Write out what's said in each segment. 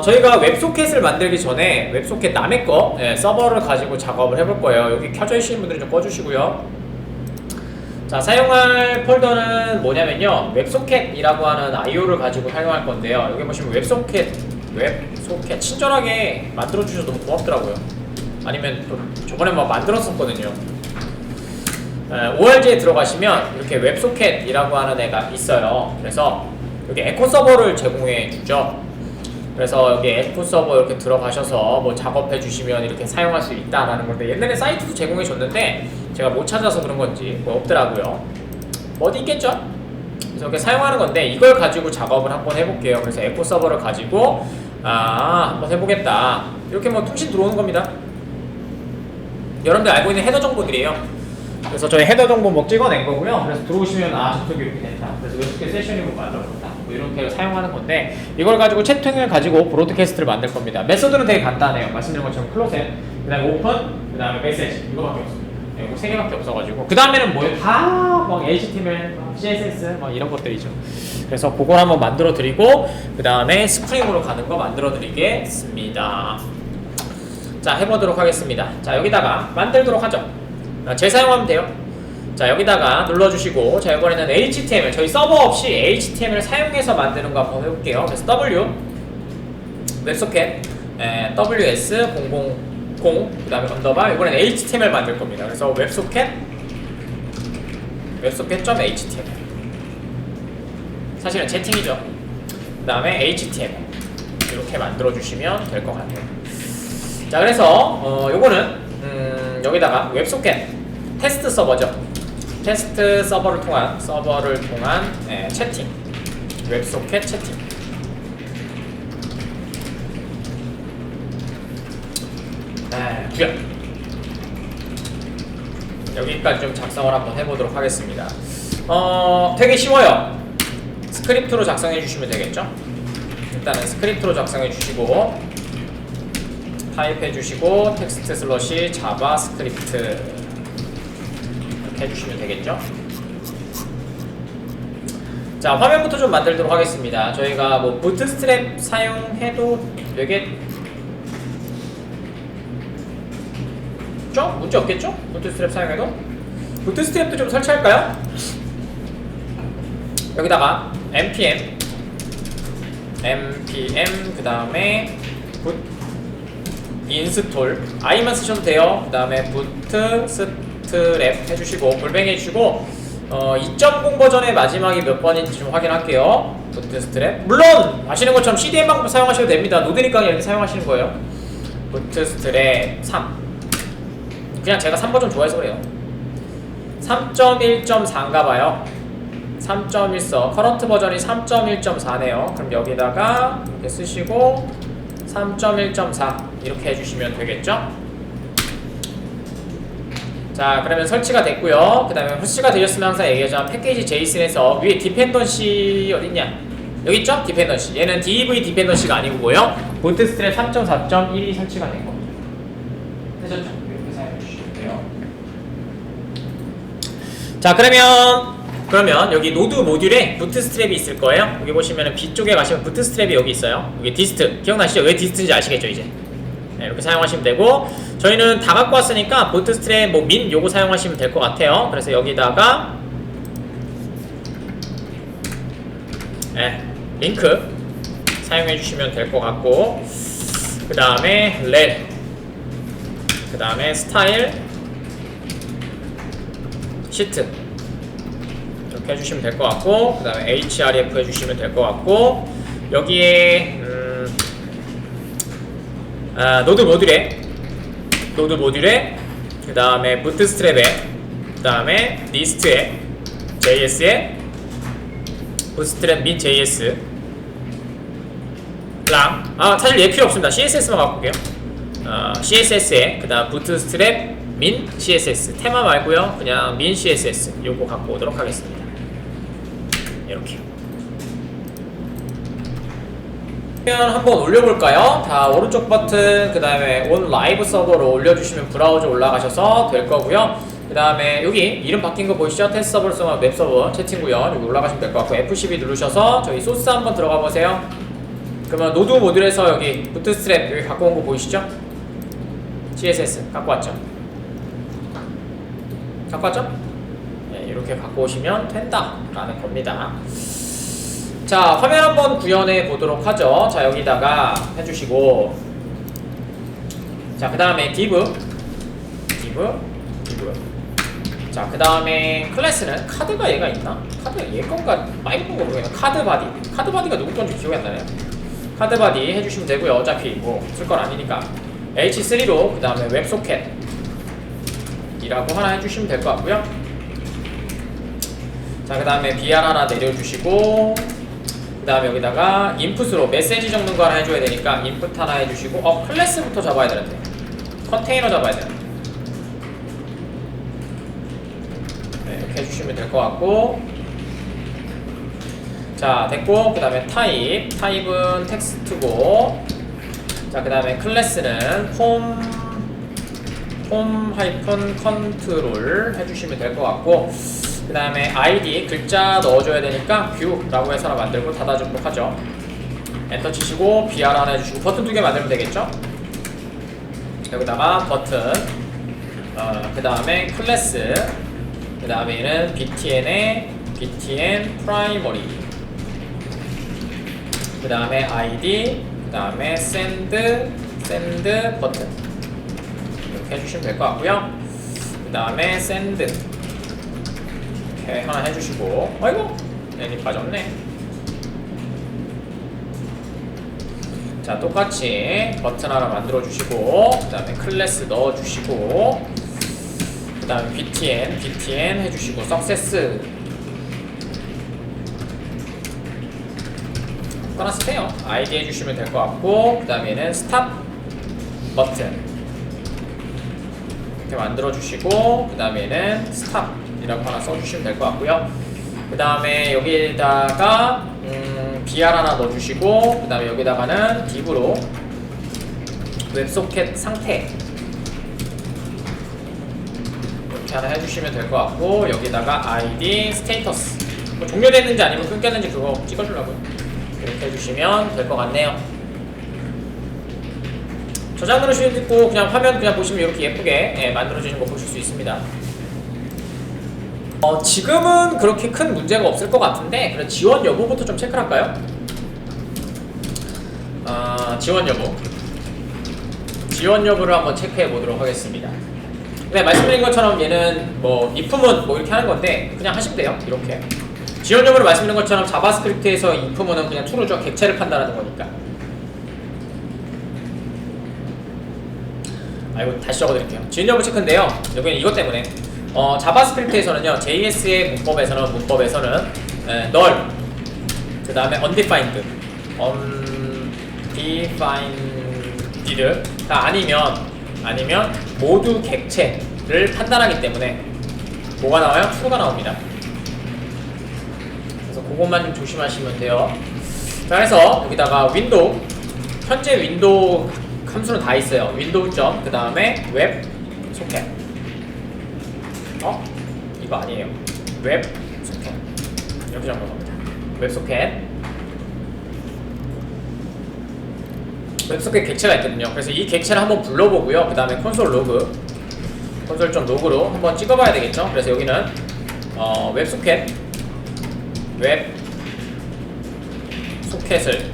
저희가 웹소켓을 만들기 전에 웹소켓 남의 거 서버를 가지고 작업을 해볼 거예요. 여기 켜져 있으신 분들은 좀 꺼주시고요. 자, 사용할 폴더는 뭐냐면요, 웹소켓이라고 하는 IO를 가지고 사용할 건데요. 여기 보시면 웹소켓 친절하게 만들어 주셔서 너무 고맙더라고요. 아니면 또 저번에 막 만들었었거든요. ORG에 들어가시면 이렇게 웹소켓이라고 하는 애가 있어요. 그래서 여기 에코 서버를 제공해 주죠. 그래서 여기 에코 서버 이렇게 들어가셔서 뭐 작업해 주시면 이렇게 사용할 수 있다라는 건데, 옛날에 사이트도 제공해 줬는데 제가 못 찾아서 그런 건지 뭐 없더라고요. 뭐 어디 있겠죠? 그래서 이렇게 사용하는 건데, 이걸 가지고 작업을 한번 해볼게요. 그래서 에코 서버를 가지고 한번 해보겠다. 이렇게 뭐 통신 들어오는 겁니다. 여러분들 알고 있는 헤더 정보들이에요. 그래서 저희 헤더 정보 뭐 찍어낸 거고요. 그래서 들어오시면 저쪽이 이렇게 된다. 그래서 웹소켓 세션이 뭐 만들어본다. 뭐 이렇게 사용하는 건데, 이걸 가지고 채팅을 가지고 브로드캐스트를 만들 겁니다. 메소드는 되게 간단해요. 말씀드린 것처럼 클로셋, 그 다음에 오픈, 그 다음에 메시지, 이거밖에 없습니다. 이거 3개밖에 없어가지고, 그 다음에는 뭐예요? 막 HTML, CSS 막 이런 것들이죠. 그래서 그걸 한번 만들어 드리고, 그 다음에 스프링으로 가는 거 만들어 드리겠습니다. 자, 해보도록 하겠습니다. 자, 여기다가 만들도록 하죠. 재사용하면 돼요. 자, 여기다가 눌러주시고, 자, 이번에는 HTML, 저희 서버 없이 HTML 사용해서 만드는 거 한번 해볼게요. 그래서 W 웹소켓 WS000 그 다음에 언더바, 이번에는 HTML 만들 겁니다. 그래서 웹소켓.html, 사실은 채팅이죠. 그 다음에 HTML 이렇게 만들어 주시면 될 것 같아요. 자, 그래서 요거는 여기다가 웹소켓 테스트 서버죠. 테스트 서버를 통한 채팅, 웹소켓 채팅. 여기까지 좀 작성을 한번 해보도록 하겠습니다. 되게 쉬워요. 스크립트로 작성해 주시면 되겠죠. 일단은 스크립트로 작성해 주시고, 타입해 주시고, 텍스트 슬러시 자바스크립트 이렇게 해주시면 되겠죠. 자, 화면부터 좀 만들도록 하겠습니다. 저희가 뭐 부트스트랩 사용해도 되겠죠? 문제 없겠죠? 부트스트랩 사용해도? 부트스트랩도 좀 설치할까요? 여기다가 npm 그 다음에 인스톨 i만 쓰셔도 돼요. 그 다음에 부트스트랩 해주시고 골뱅이 해주시고, 2.0 버전의 마지막이 몇 번인지 좀 확인할게요. 부트스트랩, 물론 아시는 것처럼 CDN 방법 사용하셔도 됩니다. 노드니까 이렇게 사용하시는 거예요. 부트스트랩 3, 그냥 제가 3버전 좋아해서 그래요. 3.1.4인가 봐요. 3.14, 커런트 버전이 3.1.4네요. 그럼 여기다가 이렇게 쓰시고 3.1.4 이렇게 해주시면 되겠죠? 자, 그러면 설치가 됐고요. 그 다음에 설치가 되셨으면 항상 얘기하자면 패키지 JSON에서 위에 디펜던시 어딨냐? 여기 있죠? 디펜던시. 얘는 DEV 디펜던시가 아니고요. 부트스트랩 3.4.1이 설치가 된 겁니다. 되셨죠? 이렇게 사용해 주시면 돼요. 자, 그러면 여기 노드 모듈에 부트스트랩이 있을 거예요. 여기 보시면은 B 쪽에 가시면 부트스트랩이 여기 있어요. 여기 디스트 기억나시죠? 왜 디스트인지 아시겠죠 이제? 네, 이렇게 사용하시면 되고, 저희는 다 갖고 왔으니까 부트스트랩 뭐 민 요거 사용하시면 될 것 같아요. 그래서 여기다가 링크 사용해 주시면 될 것 같고, 그 다음에 렐, 그 다음에 스타일 시트 이렇게 해주시면 될 것 같고, 그 다음에 href 해주시면 될 것 같고, 여기에 노드 모듈에 그 다음에 부트스트랩에, 그 다음에 리스트에 JS에 부트스트랩 및 JS 랑 사실 얘 필요 없습니다. CSS만 갖고 올게요. CSS에 그 다음 부트스트랩 민 CSS 테마 말고요, 그냥 민 CSS 요거 갖고 오도록 하겠습니다. 이렇게 한번 올려볼까요? 자, 오른쪽 버튼 그 다음에 온 라이브 서버로 올려주시면 브라우저 올라가셔서 될 거고요. 그 다음에 여기 이름 바뀐 거 보이시죠? 테스트 서버를 쓰면 웹 서버 채팅 구현 여기 올라가시면 될 것 같고, F12 누르셔서 저희 소스 한번 들어가 보세요. 그러면 노드 모듈에서 여기 부트스트랩 여기 갖고 온 거 보이시죠? CSS 갖고 왔죠? 갖고 왔죠? 네, 이렇게 갖고 오시면 된다라는 겁니다. 자, 화면 한번 구현해 보도록 하죠. 자, 여기다가 해주시고, 자, 그 다음에 div. 자, 그 다음에 클래스는 카드가 얘가 있나? 카드가 얘 건가? 마이크 건가 모르겠네. 카드 바디가 누구 건지 기억이 안 나네요. 카드 바디 해주시면 되고요. 어차피 뭐 쓸 건 아니니까. H3로 그 다음에 웹소켓 이라고 하나 해주시면 될 것 같고요. 자, 그 다음에 BR 하나 내려주시고, 그 다음에 여기다가 인풋으로 메시지 적는 거 하나 해줘야 되니까 인풋 하나 해주시고, 클래스부터 잡아야 되는데 컨테이너 잡아야 되는데, 네, 이렇게 해주시면 될 것 같고, 자, 됐고, 그 다음에 타입은 텍스트고, 자, 그 다음에 클래스는 폼 하이픈 컨트롤 해주시면 될 것 같고, 그 다음에 id 글자 넣어줘야 되니까 뷰라고 해서 하나 만들고 닫아주도록 하죠. 엔터 치시고 BR 하나 해주시고 버튼 2개 만들면 되겠죠. 여기다가 버튼, 그 다음에 클래스, 그 다음에 얘는 btn에 btn 프라이머리, 그 다음에 id, 그 다음에 send 버튼 이렇게 해주시면 될 것 같고요. 그 다음에 send 이렇게 하나 해주시고, 아이고 애니 빠졌네. 자, 똑같이 버튼 하나 만들어 주시고, 그 다음에 클래스 넣어 주시고, 그 다음에 btn 해주시고, success 하나 쓰세요. id 해주시면 될 것 같고, 그 다음에는 stop 버튼 이렇게 만들어 주시고, 그 다음에는 stop 이라고 하나 써주시면 될 것 같고요. 그 다음에 여기다가 BR 하나 넣어주시고, 그 다음에 여기다가는 div로 웹소켓 상태 이렇게 하나 해주시면 될 것 같고, 여기다가 id 스테이터스 뭐 종료됐는지 아니면 끊겼는지 그거 찍어주려고요. 이렇게 해주시면 될 것 같네요. 저장 누르시고 그냥 화면 그냥 보시면 이렇게 예쁘게 만들어지는 거 보실 수 있습니다. 지금은 그렇게 큰 문제가 없을 것 같은데, 그래 지원 여부부터 좀 체크를 할까요? 지원 여부를 한번 체크해 보도록 하겠습니다. 네, 말씀드린 것처럼 얘는 뭐 if은 뭐 이렇게 하는 건데 그냥 하시면 돼요. 이렇게 지원 여부를 말씀드린 것처럼 자바스크립트에서 if는 그냥 true죠. 객체를 판단하는 거니까. 이거 다시 적어드릴게요. 지원 여부 체크인데요. 여기는 이것 때문에 자바스크립트에서는요, JS의 문법에서는 null, 그 다음에 undefined가 아니면 모두 객체를 판단하기 때문에 뭐가 나와요? true가 나옵니다. 그래서 그것만 좀 조심하시면 돼요. 자, 그래서 여기다가 현재 윈도우 함수는 다 있어요. 윈도우 점, 그 다음에 웹 소켓. 이거 아니에요. 웹 소켓 이렇게 적는 겁니다. 웹 소켓 객체가 있거든요. 그래서 이 객체를 한번 불러보고요. 그 다음에 콘솔.log로 한번 찍어봐야 되겠죠. 그래서 여기는 웹 소켓을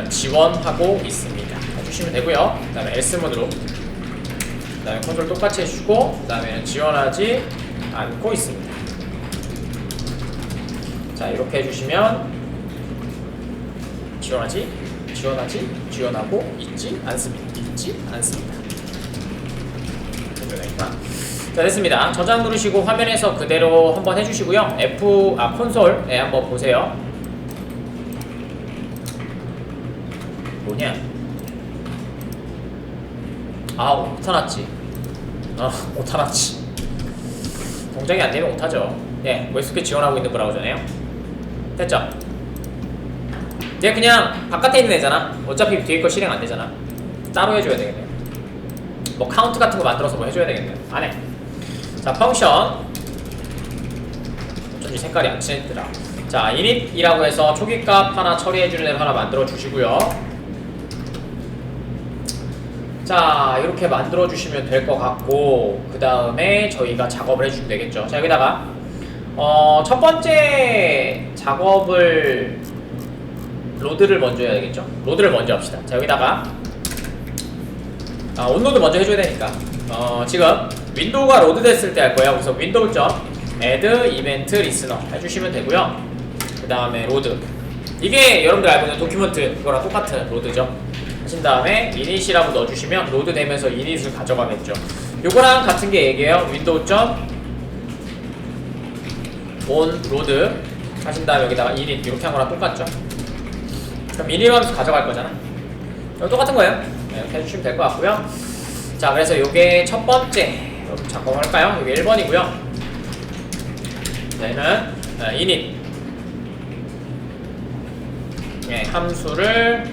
지원하고 있습니다. 해주시면 되고요. 그 다음에 else 모드로, 그 다음에 콘솔 똑같이 해주시고, 그 다음에는 지원하지 않고 있습니다. 자, 이렇게 해주시면 지원하고 있지 않습니다. 자, 됐습니다. 저장 누르시고 화면에서 그대로 한번 해주시고요. 콘솔에 한번 보세요. 뭐냐? 오타났지. 동작이 안 되면 못하죠. 네, 웹소켓 지원하고 있는 브라우저네요. 됐죠? 얘 그냥 바깥에 있는 애잖아. 어차피 뒤에 거 실행 안 되잖아. 따로 해줘야 되겠네. 뭐 카운트 같은 거 만들어서 뭐 해줘야 되겠네. 안 해. 자, 펑션. 어쩐지 색깔이 안 친했더라. 자, init이라고 해서 초기값 하나 처리해주는 앱 하나 만들어 주시고요. 자, 이렇게 만들어 주시면 될 것 같고, 그 다음에 저희가 작업을 해주면 되겠죠. 자, 여기다가 첫 번째 작업을 로드를 먼저 해야 되겠죠. 로드를 먼저 합시다. 자, 여기다가 온로드 먼저 해줘야 되니까 지금 윈도우가 로드 됐을 때 할 거예요. 그래서 window.add event listener 해주시면 되고요. 그 다음에 로드, 이게 여러분들 알고 있는 도큐먼트 그거랑 똑같은 로드죠. 하신 다음에 init이라고 넣어주시면 로드 되면서 init을 가져가겠죠. 요거랑 같은 게 얘기해요. window.on 로드 하신 다음에 여기다가 init 이렇게 한 거랑 똑같죠. 그럼 init 하면서 가져갈 거잖아. 이거 똑같은 거예요. 네, 이렇게 해주시면 될 것 같고요. 자, 그래서 요게 첫 번째 작업할까요? 이게 1번이고요. 저희는 init 함수를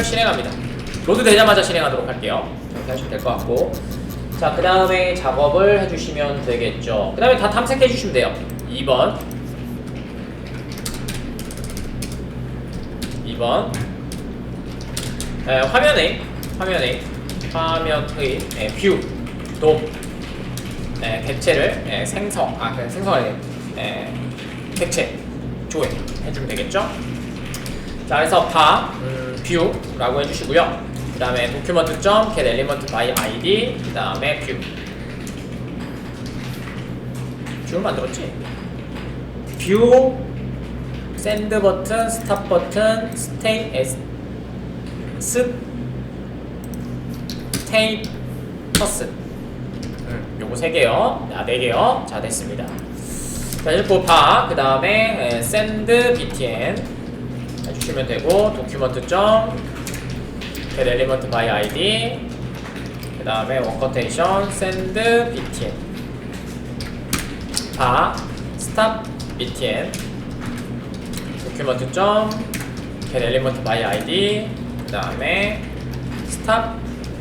실행합니다. 로드 되자마자 실행하도록 할게요. 이렇게 하시면 될 것 같고, 자, 그 다음에 작업을 해주시면 되겠죠. 그 다음에 다 탐색해 주시면 돼요. 2번 화면의 뷰, 돔, 객체를 객체 조회 해주면 되겠죠. 자, 그래서 view라고 해주시고요. 그 다음에 document.get element by id, 그 다음에 view를 만들었지. view send 버튼, stop 버튼, status, 요거 3개요. 4개요. 자, 됐습니다. 자, 이렇게 그 다음에 send btn 해주시면 되고, document.get element by id, 그 다음에 workquotation send btn, stop btn, document.get element by id, 그 다음에 stop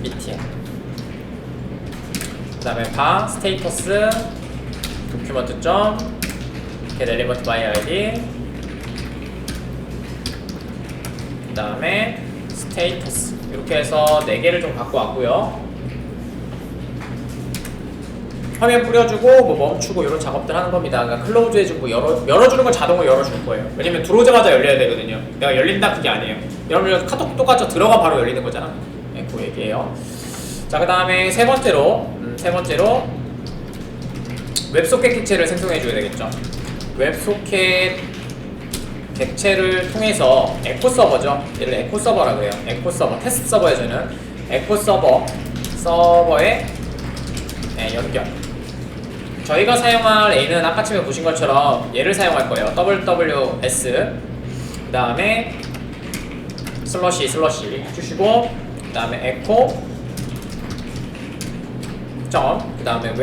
btn, 그 다음에 status, document.get element by id, 그 다음에 스테이터스, 이렇게 해서 4개를 좀 갖고 왔고요. 화면 뿌려주고 뭐 멈추고 이런 작업들 하는 겁니다. 그러니까 클로즈 해주고 열어주는 건 자동으로 열어줄 거예요. 왜냐면 들어오자마자 열려야 되거든요. 내가 열린다 그게 아니에요. 여러분 카톡 똑같죠? 들어가 바로 열리는 거잖아. 네, 그 얘기예요. 자, 그 다음에 세 번째로 웹소켓 객체를 생성해 줘야 되겠죠. 웹소켓 객체를 통해서 에코 서버죠. 얘를 에코 서버라 그래요. 에코 서버, 테스트 서버에서는 에코 서버의 연결. 저희가 사용할 A는 아까쯤에 보신 것처럼 얘를 사용할 거예요. WWS, 그 다음에 슬러시 해주시고, 그 다음에 에코 그 다음에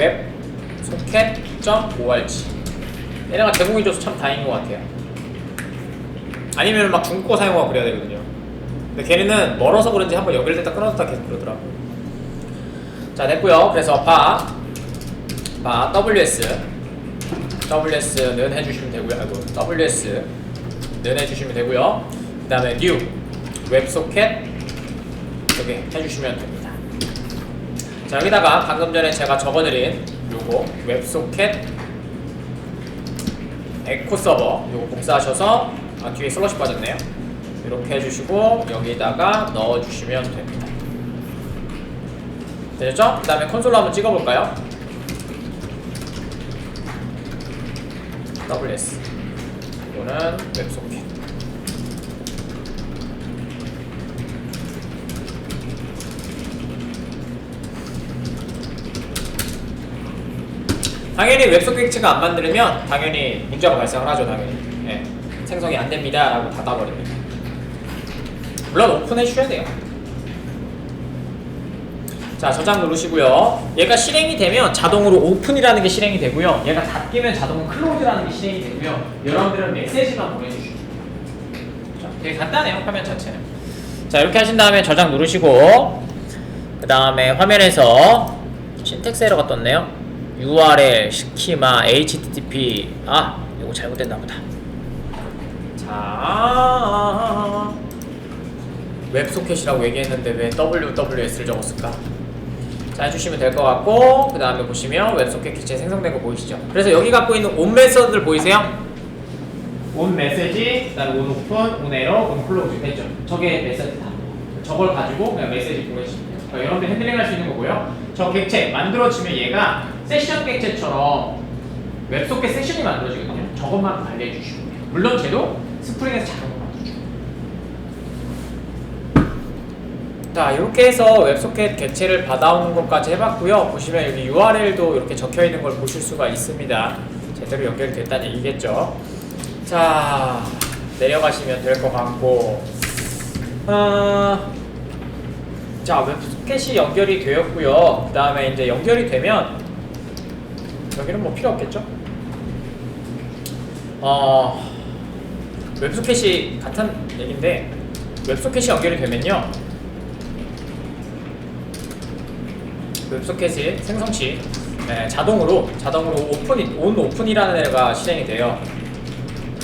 웹소켓.org. 얘네가 제공해줘서 참 다행인 것 같아요. 아니면 막 중국어 사용하고 그래야 되거든요. 근데 걔네는 멀어서 그런지 한번 연결됐다 끊어졌다 계속 그러더라고. 자, 됐고요. 그래서 WS는 해주시면 되고요. WS는 해주시면 되고요. 그 다음에 new 웹소켓 이렇게 해주시면 됩니다. 자, 여기다가 방금 전에 제가 적어드린 요거 웹소켓 에코 서버 요거 복사하셔서 뒤에 슬러시 빠졌네요. 이렇게 해주시고 여기다가 넣어주시면 됩니다. 됐죠? 그 다음에 콘솔로 한번 찍어볼까요? WS 이거는 웹소켓. 당연히 웹소켓 객체가 안 만들면 당연히 문제가 발생을 하죠. 당연히 생성이 안 됩니다 라고 닫아버립니다. 물론 오픈해 주셔야 돼요. 자, 저장 누르시고요. 얘가 실행이 되면 자동으로 오픈이라는 게 실행이 되고요. 얘가 닫히면 자동으로 클로즈라는 게 실행이 되고요. 여러분들은 메시지만 보내주시면 자, 되게 간단해요. 화면 자체는. 자, 이렇게 하신 다음에 저장 누르시고, 그 다음에 화면에서 신텍스 에러가 떴네요. URL, 스키마, HTTP. 이거 잘못됐나 보다. 자, 웹소켓이라고 얘기했는데 왜 WWS를 적었을까? 자, 해주시면 될 것 같고, 그 다음에 보시면 웹소켓 기체 생성된 거 보이시죠? 그래서 여기 갖고 있는 온 메서드들 보이세요? 온 메시지, 그 다음에 온 오픈, 온 에러, 온 클로즈 됐죠? 저게 메시지다. 저걸 가지고 그냥 메시지 보내시면 돼요. 그러니까 여러분들 핸들링 할 수 있는 거고요. 저 객체 만들어지면 얘가 세션 객체처럼 웹소켓 세션이 만들어지거든요. 저것만 관리해 주시면 돼요. 물론 쟤도 스프링에서 작은 거 만들어줘요. 자, 이렇게 해서 웹소켓 객체를 받아오는 것까지 해봤고요. 보시면 여기 URL도 이렇게 적혀 있는 걸 보실 수가 있습니다. 제대로 연결이 됐다는 얘기겠죠. 자, 내려가시면 될 것 같고, 자, 웹소켓이 연결이 되었고요. 그 다음에 이제 연결이 되면 여기는 뭐 필요 없겠죠? 웹소켓이 같은 얘기인데, 웹소켓이 연결이 되면요, 웹소켓이 생성시 자동으로 온 오픈이라는 애가 실행이 돼요.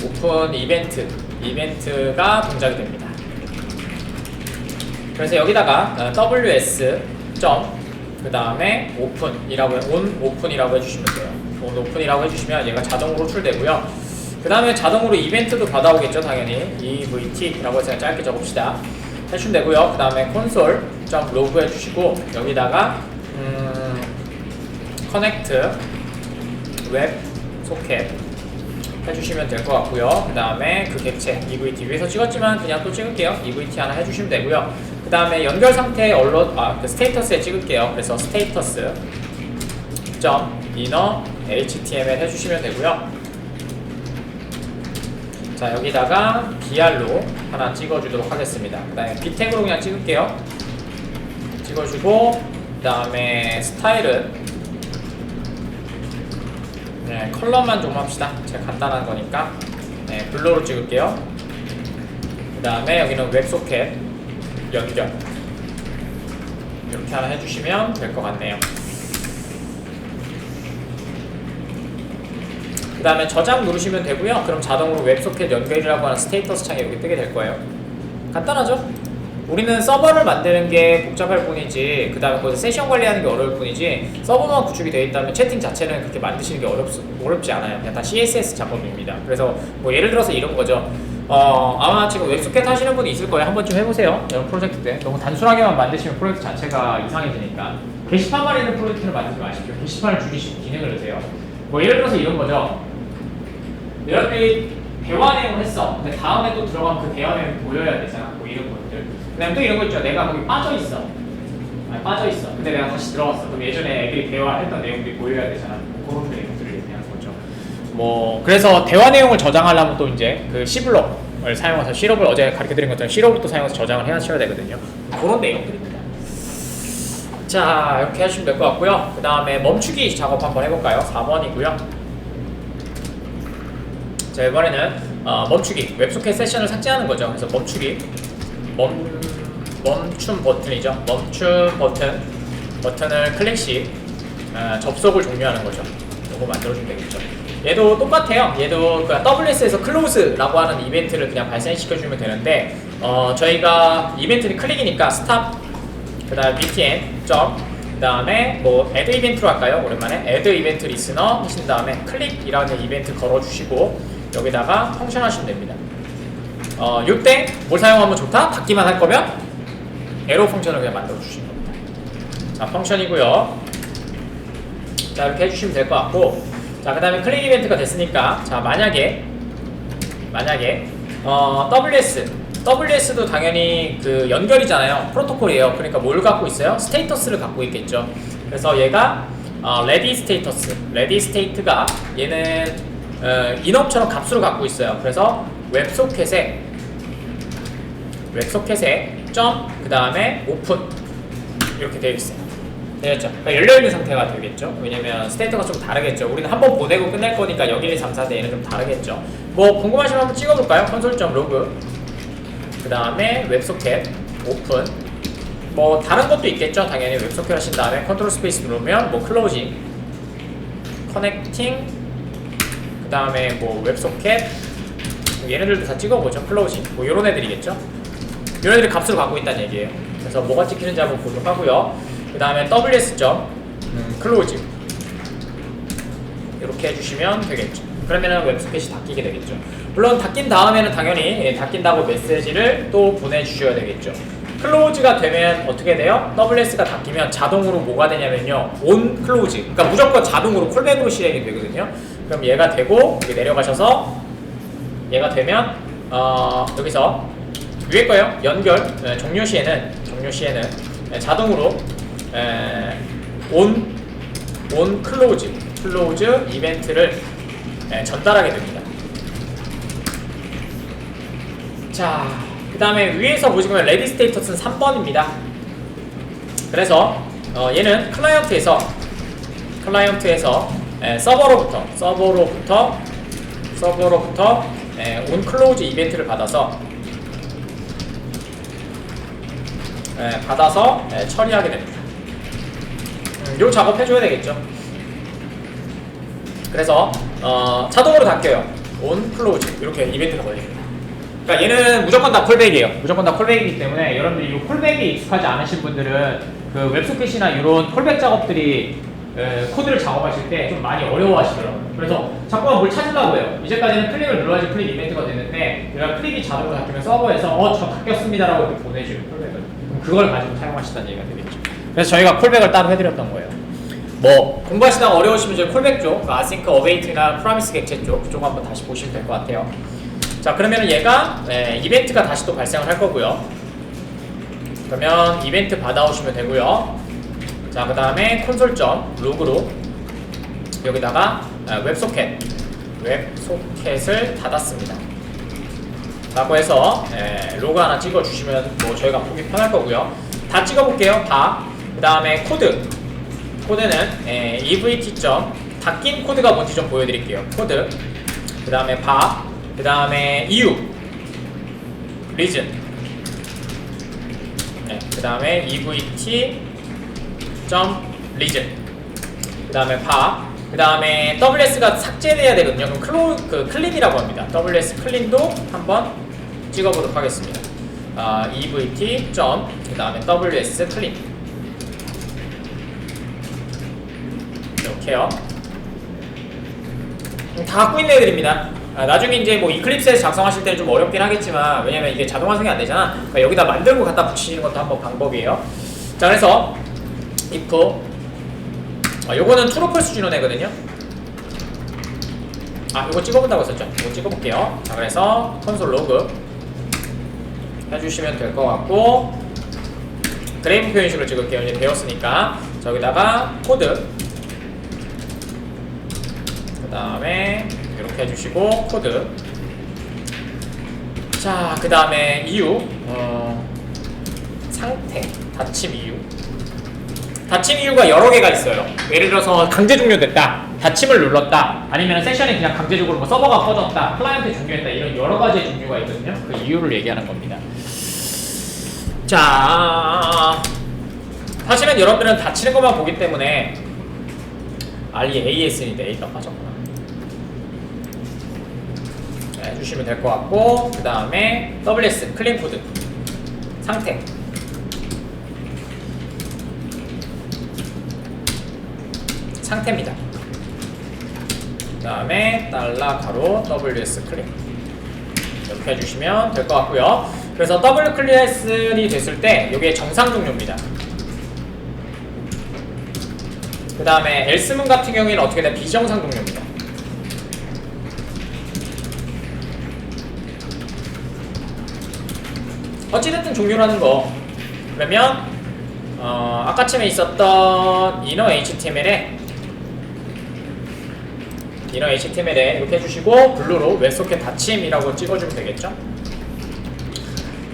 오픈 이벤트가 동작이 됩니다. 그래서 여기다가 ws 그 다음에 오픈이라고 온 오픈이라고 해주시면 돼요. 온 오픈이라고 해주시면 얘가 자동으로 출되고요. 그 다음에 자동으로 이벤트도 받아오겠죠, 당연히. evt라고 해서 짧게 적읍시다. 해주시면 되고요. 그 다음에 console.log 해주시고 여기다가 connect web socket 해주시면 될 것 같고요. 그 다음에 그 객체 EVT 위에서 찍었지만 그냥 또 찍을게요. EVT 하나 해주시면 되고요. 그 다음에 연결 상태 그 스테이터스에 찍을게요. 그래서 status inner html 해주시면 되고요. 자, 여기다가 br로 하나 찍어주도록 하겠습니다. 그 다음에 b택으로 그냥 찍을게요. 찍어주고 그 다음에 스타일은 컬러만 좀 합시다. 제가 간단한 거니까 블루로 찍을게요. 그 다음에 여기는 웹소켓 연결 이렇게 하나 해주시면 될 것 같네요. 그 다음에 저장 누르시면 되고요. 그럼 자동으로 웹소켓 연결이라고 하는 스테이터스 창이 여기 뜨게 될 거예요. 간단하죠? 우리는 서버를 만드는 게 복잡할 뿐이지, 그 다음에 거기서 세션 관리하는 게 어려울 뿐이지, 서버만 구축이 되어 있다면 채팅 자체는 그렇게 만드시는 게 어렵지 않아요. 그냥 다 CSS 작업입니다. 그래서 뭐 예를 들어서 이런 거죠. 아마 지금 웹소켓 하시는 분이 있을 거예요. 한 번쯤 해보세요. 이런 프로젝트 때 너무 단순하게만 만드시면 프로젝트 자체가 이상해지니까 게시판만 있는 프로젝트를 만들지 마십시오. 게시판을 줄이시고 기능을 넣으세요. 뭐 예를 들어서 이런 거죠. 여러분들이 대화 내용을 했어. 근데 다음에 또 들어가면 그 대화 내용이 보여야 되잖아. 뭐 이런 것들. 그 다음에 또 이런 거 있죠. 내가 거기 빠져있어. 근데 내가 다시 들어갔어. 그럼 예전에 애들이 대화했던 내용들이 보여야 되잖아. 뭐 그런 내용들을 얘기하는 거죠. 뭐 그래서 대화 내용을 저장하려면 또 이제 그 C블록을 사용해서 C럽을 어제 가르쳐드린 것처럼 C럽을 또 사용해서 저장을 해야 되거든요. 그런 내용들입니다. 자, 이렇게 하시면 될 것 같고요. 그 다음에 멈추기 작업 한번 해볼까요? 4번이고요. 자, 이번에는 멈추기, 웹소켓 세션을 삭제하는 거죠. 그래서 멈추기, 멈춤 버튼이죠. 멈춤 버튼을 클릭 시 접속을 종료하는 거죠. 이거 만들어주면 되겠죠. 얘도 똑같아요. 얘도 그 WS에서 close라고 하는 이벤트를 그냥 발생시켜주면 되는데, 저희가 이벤트는 클릭이니까 stop, 그 다음에 btn 그 다음에 뭐 add 이벤트로 할까요? 오랜만에 add 이벤트 리스너 하신 다음에 클릭이라는 이벤트 걸어주시고 여기다가 펑션 하시면 됩니다. 이때 뭘 사용하면 좋다? 받기만 할 거면 에러 펑션을 그냥 만들어 주시면 됩니다. 자, 펑션이고요. 자, 이렇게 해주시면 될 것 같고, 자, 그 다음에 클릭 이벤트가 됐으니까, 자, 만약에 WS도 당연히 그 연결이잖아요. 프로토콜이에요. 그러니까 뭘 갖고 있어요? 스테이터스를 갖고 있겠죠. 그래서 얘가 ready state가 얘는 인업처럼 값으로 갖고 있어요. 그래서 웹소켓에 그 다음에 오픈 이렇게 되어 있어요. 되겠죠? 그러니까 열려있는 상태가 되겠죠. 왜냐면 스테이터가 좀 다르겠죠. 우리는 한번 보내고 끝낼 거니까 0, 1, 2, 3, 4대 얘는 좀 다르겠죠. 뭐 궁금하시면 한번 찍어볼까요? console.log 그 다음에 웹소켓 오픈, 뭐 다른 것도 있겠죠. 당연히 웹소켓 하신 다음에 컨트롤 스페이스 누르면 뭐 클로징, 커넥팅, 그 다음에 뭐 웹소켓 얘네들도 다 찍어보죠. 클로징 뭐 요런 애들이겠죠. 요런 애들이 값을 갖고 있다는 얘기예요. 그래서 뭐가 찍히는지 한번 보도록 하고요. 그 다음에 WS 클로징 이렇게 해주시면 되겠죠. 그러면은 웹소켓이 닫히게 되겠죠. 물론 닫힌 다음에는 당연히 닫힌다고 메시지를 또 보내주셔야 되겠죠. 클로즈가 되면 어떻게 돼요? WS가 닫히면 자동으로 뭐가 되냐면요, 온 클로즈, 그러니까 무조건 자동으로 콜백으로 실행이 되거든요. 그럼 얘가 되고 여기 내려가셔서 얘가 되면 여기서 위에 거요 연결 종료 시에는 자동으로 온 클로즈 이벤트를 전달하게 됩니다. 자, 그 다음에 위에서 보시면 레디 스테이터스는 3번입니다. 그래서 얘는 클라이언트에서 서버로부터 온 클로즈 이벤트를 받아서 처리하게 됩니다. 요 작업 해줘야 되겠죠. 그래서 자동으로 닫혀요. 온 클로즈 이렇게 이벤트가 걸립니다. 그러니까 얘는 무조건 다 콜백이에요. 무조건 다 콜백이기 때문에 여러분들이 이 콜백에 익숙하지 않으신 분들은 그 웹소켓이나 이런 콜백 작업들이 코드를 작업하실 때 좀 많이 어려워하시더라고요. 그래서 자꾸만 뭘 찾으려고 해요. 이제까지는 클릭을 눌러야지 클릭 이벤트가 됐는데 얘가 클릭이 자동으로 닫히면 서버에서 저 닫혔습니다라고 이렇게 보내줘요, 콜백을. 그럼 그걸 가지고 사용하시다는 얘기가 되겠죠. 그래서 저희가 콜백을 따로 해드렸던 거예요. 뭐 공부하시다가 어려우시면 저희 콜백 쪽, 그 아싱크 어웨이트나 프로미스 객체 쪽 그쪽 한번 다시 보시면 될 것 같아요. 자, 그러면은 얘가 이벤트가 다시 또 발생을 할 거고요. 그러면 이벤트 받아오시면 되고요. 자, 그 다음에 콘솔.로그로 여기다가 웹소켓을 닫았습니다 라고 해서 로그 하나 찍어 주시면 뭐 저희가 보기 편할 거고요. 다 찍어 볼게요. 다. 그 다음에 코드는 evt. 닫힌 코드가 뭔지 좀 보여드릴게요. 코드, 그 다음에 그 다음에 EU 리즌, 그 다음에 evt. 리즌, 그 다음에 그 다음에 WS가 삭제돼야 되거든요. 그럼 클린이라고 합니다. WS 클린도 한번 찍어보도록 하겠습니다. evt. 그 다음에 WS 클린 이렇게요. 다 갖고 있는 애들입니다. 나중에 이제 뭐 이클립스에서 작성하실 때는 좀 어렵긴 하겠지만, 왜냐면 이게 자동 완성이 안 되잖아. 그러니까 여기다 만들고 갖다 붙이는 것도 한번 방법이에요. 자, 그래서 if 요거는 trueFalse 주는 애거든요. 요거 찍어본다고 했었죠? 이거 찍어볼게요. 자, 그래서 콘솔 로그 해주시면 될 것 같고, 그래프 표현식으로 찍을게요. 이제 배웠으니까. 저기다가 코드, 그 다음에 이렇게 해주시고 코드. 자, 그 다음에 이유 상태, 닫힘 이유. 닫힘 이유가 여러 개가 있어요. 예를 들어서 강제 종료됐다, 닫힘을 눌렀다, 아니면 세션이 그냥 강제적으로 뭐 서버가 꺼졌다, 클라이언트 종료했다, 이런 여러 가지의 종류가 있거든요. 그 이유를 얘기하는 겁니다. 자, 사실은 여러분들은 닫히는 것만 보기 때문에 AS인데 A가 빠졌구나. 해주시면 될 것 같고, 그 다음에 WS 클린 코드 상태, 상태입니다. 그 다음에 $가로 WS 클린 이렇게 해주시면 될 것 같고요. 그래서 더블 클리어스이 됐을 때 이게 정상 종료입니다. 그 다음에 엘스문 같은 경우에는 어떻게 되면 비정상 종료입니다. 어찌됐든 종료라는 거. 그러면 아까쯤에 있었던 inner HTML에 이렇게 해주시고 블루로 웹소켓 닫힘이라고 찍어주면 되겠죠.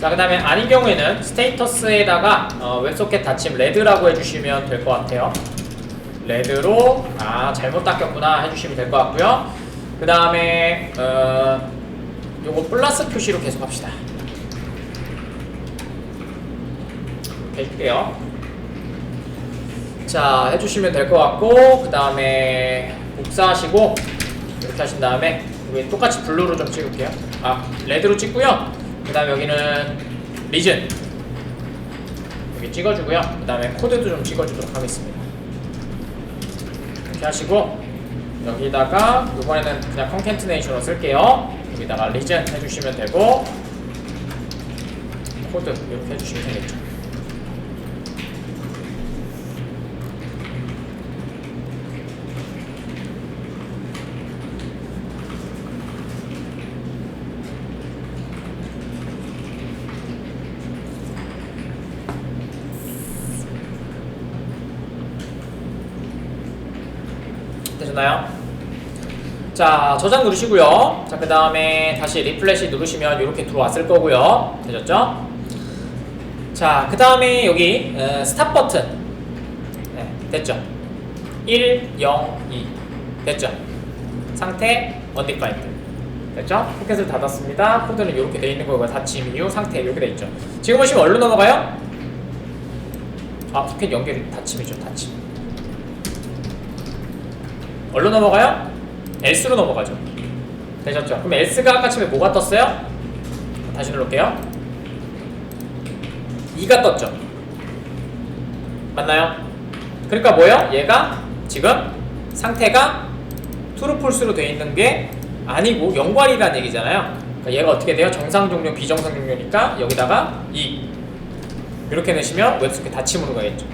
자, 그 다음에 아닌 경우에는 스테이터스에다가 웹소켓 닫힘 레드라고 해주시면 될 것 같아요. 레드로 잘못 닫혔구나 해주시면 될 것 같고요. 그 다음에 요거 플러스 표시로 계속 합시다. 이렇게 해줄게요. 자, 해주시면 될 것 같고, 그 다음에 복사하시고 이렇게 하신 다음에 여기 똑같이 블루로 좀 찍을게요. 레드로 찍고요. 그 다음에 여기는 리즌 여기 찍어주고요. 그 다음에 코드도 좀 찍어주도록 하겠습니다. 이렇게 하시고 여기다가 이번에는 그냥 컨캐트네이션으로 쓸게요. 여기다가 리즌 해주시면 되고 코드 이렇게 해주시면 되겠죠. 되셨나요? 자, 저장 누르시고요. 자, 그 다음에 다시 리플래시 누르시면 이렇게 들어왔을 거고요. 되셨죠? 자, 그 다음에 여기 스탑 버튼 네, 됐죠? 1, 0, 2 됐죠? 상태 undefined 됐죠? 포켓을 닫았습니다. 코드는 이렇게 돼 있는 거고 닫힘 이후 상태 이렇게 돼 있죠. 지금 보시면 어디로 넘어가요? 포켓 연결이 닫힘이죠. 닫힘 어디로 넘어가요? else로 넘어가죠. 되셨죠? 그럼 else가 아까 처음에 뭐가 떴어요? 다시 눌러볼게요. 2가 떴죠. 맞나요? 그러니까 뭐예요? 얘가 지금 상태가 true, false로 되어 있는 게 아니고 연관이라는 얘기잖아요. 그러니까 얘가 어떻게 돼요? 정상 종료, 비정상 종료니까 여기다가 2 이렇게 넣으시면 웹소켓 닫힘으로 가겠죠.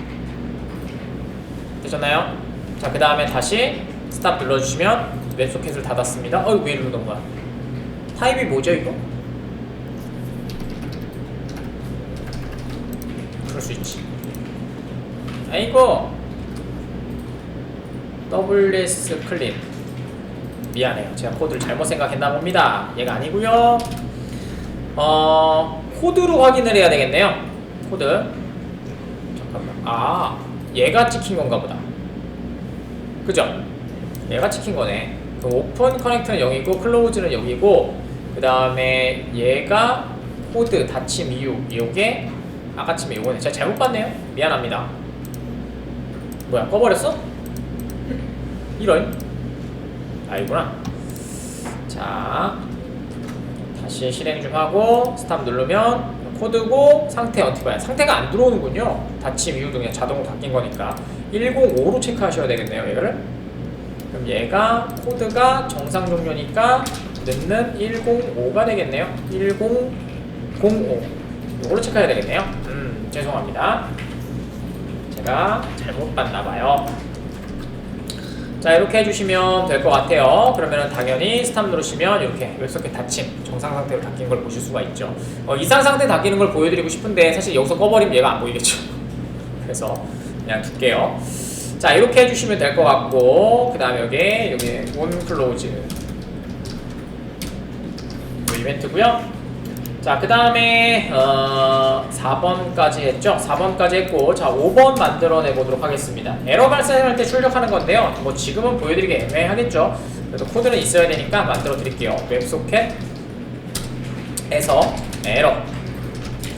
되셨나요? 자, 그 다음에 다시 스탑 눌러주시면 웹소켓을 닫았습니다. 왜 이리로 넘어가? 타입이 뭐죠 이거? 그럴 수 있지. 아이고 WS 클립 미안해요. 제가 코드를 잘못 생각했나 봅니다. 얘가 아니고요. 코드로 확인을 해야 되겠네요. 코드 잠깐만. 얘가 찍힌 건가 보다. 그죠? 얘가 찍힌 거네. 그럼 오픈 커넥트는 0이고 클로즈는 0이고 그 다음에 얘가 코드 닫힘 이후 요게 아까 치면 요거네. 제가 잘못 봤네요. 미안합니다. 뭐야 꺼버렸어? 이런 이구나. 자 다시 실행 좀 하고 스탑 누르면 코드고 상태 언티바이 상태가 안 들어오는군요. 닫힘 이후도 그냥 자동으로 바뀐 거니까 105로 체크하셔야 되겠네요. 얘를 그럼 얘가 코드가 정상 종료니까 넣는 105가 되겠네요. 1005 이걸로 체크해야 되겠네요. 죄송합니다. 제가 잘못 봤나봐요. 자 이렇게 해주시면 될 것 같아요. 그러면 당연히 스탑 누르시면 이렇게 웹소켓 닫힘 정상 상태로 닫힌 걸 보실 수가 있죠. 이상 상태 닫히는 걸 보여드리고 싶은데 사실 여기서 꺼버리면 얘가 안 보이겠죠. 그래서 그냥 둘게요. 자 이렇게 해주시면 될 것 같고 그 다음에 여기 온 클로즈 이벤트고요. 자 그 다음에 4번까지 했죠. 4번까지 했고 자 5번 만들어내 보도록 하겠습니다. 에러 발생할 때 출력하는 건데요. 뭐 지금은 보여드리기 애매하겠죠. 그래서 코드는 있어야 되니까 만들어 드릴게요. 웹소켓에서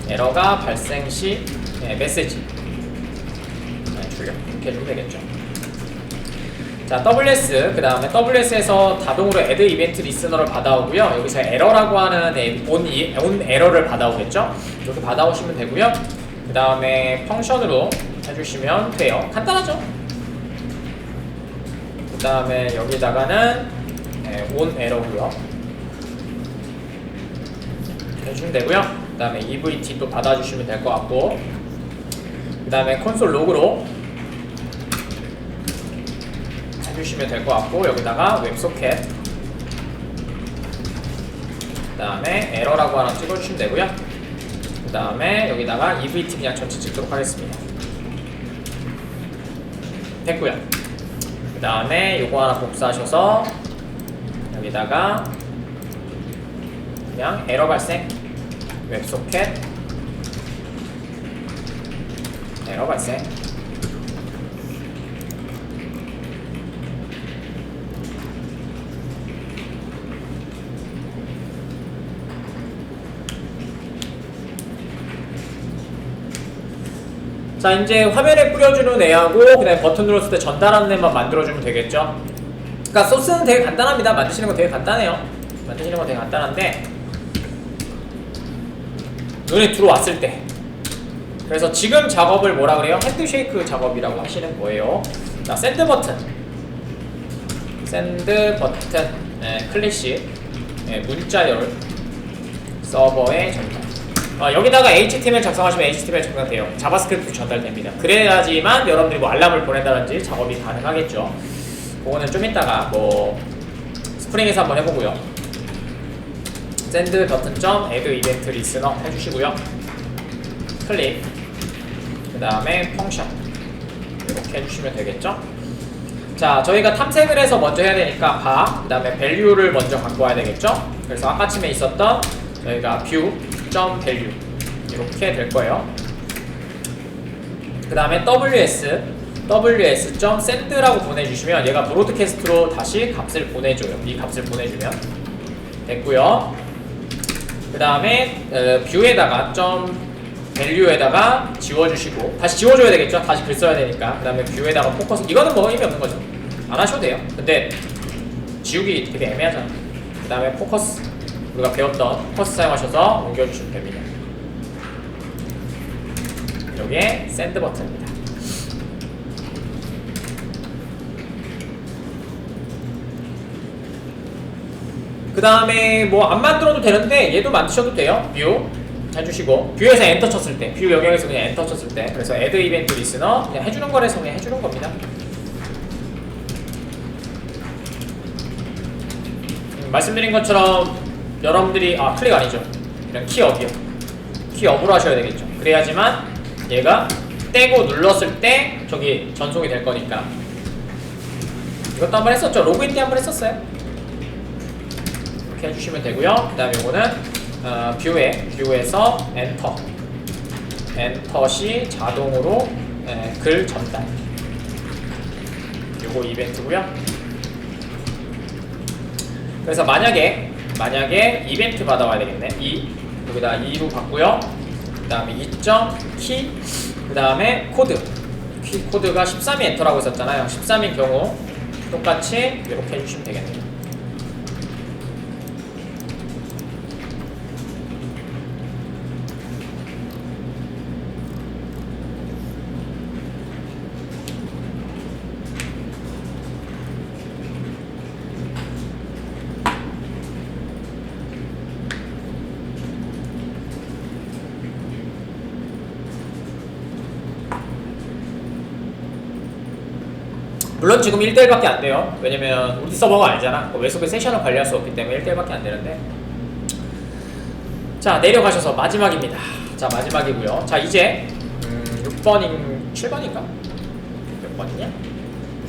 에러가 발생 시 메시지 출력 이렇게 해주면 되겠죠. 자 WS 그 다음에 WS에서 자동으로 add 이벤트 리스너를 받아오고요. 여기서 에러라고 하는 온 에러를 받아오겠죠. 이렇게 받아오시면 되고요. 그 다음에 펑션으로 해주시면 돼요. 간단하죠. 그 다음에 여기다가는 온 에러고요. 해주시면 되고요. 그 다음에 EVT 또 받아주시면 될 것 같고 그 다음에 콘솔 로그로 해주시면 될 것 같고 여기다가 웹소켓 그 다음에 에러라고 하나 찍어주시면 되고요. 그 다음에 여기다가 EVT 그냥 전체 찍도록 하겠습니다. 됐고요. 그 다음에 요거 하나 복사하셔서 여기다가 그냥 에러 발생 웹소켓 에러 발생 자 이제 화면에 뿌려주는 애하고 그다음에 버튼 눌렀을 때 전달하는 애만 만들어주면 되겠죠. 그러니까 소스는 되게 간단합니다. 만드시는 건 되게 간단해요. 만드시는 건 되게 간단한데 눈에 들어왔을 때. 그래서 지금 작업을 뭐라 그래요? 핸드쉐이크 작업이라고 하시는 거예요. 자, 샌드 버튼, 클래식, 문자열 서버에 전달. 여기다가 HTML 작성하시면 HTML 전달돼요. 자바스크립트 전달됩니다. 그래야지만 여러분들이 뭐 알람을 보낸다든지 작업이 가능하겠죠. 그거는 좀 이따가 뭐 스프링에서 한번 해보고요. 샌드 버튼 점 add 이벤트 리스너 해주시고요. 클릭, 그 다음에 펑션 이렇게 해주시면 되겠죠. 자, 저희가 탐색을 해서 먼저 해야 되니까 그 다음에 value를 먼저 갖고 와야 되겠죠. 그래서 아까쯤에 있었던 저희가 view.value 이렇게 될 거예요. 그 다음에 ws.send라고 보내주시면 얘가 브로드캐스트로 다시 값을 보내줘요. 이 값을 보내주면 됐고요. 그 다음에 view에다가 value에다가 지워주시고, 다시 지워줘야 되겠죠. 다시 글 써야 되니까. 그 다음에 view에다가 포커스, 이거는 뭐 의미 없는 거죠. 안 하셔도 돼요. 근데 지우기 되게 애매하잖아. 그 다음에 포커스, 우리가 배웠던 포커스 사용하셔서 옮겨주시면 됩니다. 여기에 샌드 버튼입니다. 그 다음에 뭐 안 만들어도 되는데 얘도 만드셔도 돼요. 뷰 해주시고, 뷰에서 엔터 쳤을 때, 뷰 영역에서 그냥 엔터 쳤을 때, 그래서 add 이벤트 리스너 그냥 해주는 거라서 그냥 해주는 겁니다. 말씀드린 것처럼 여러분들이 클릭 아니죠. 그냥 키업이요. 키업으로 하셔야 되겠죠. 그래야지만 얘가 떼고 눌렀을 때 저기 전송이 될 거니까. 이것도 한번 했었죠. 로그인 때 한번 했었어요. 이렇게 해주시면 되고요. 그 다음에 이거는 뷰에서 엔터 시 자동으로 글 전달. 요거 이벤트고요. 그래서 만약에 이벤트 받아와야 되겠네. 여기다 2로 받고요. 그 다음에 2.키, 그 다음에 코드. 키 코드가 13이 엔터라고 했었잖아요. 13인 경우 똑같이 이렇게 해주시면 되겠네요. 물론 지금 1대1밖에 안 돼요. 왜냐면 우리 서버가 아니잖아. 외속의 세션을 관리할 수 없기 때문에 1대1밖에 안 되는데. 자, 내려가셔서 마지막입니다. 자, 마지막이고요. 자, 이제 7번인가? 몇 번이냐?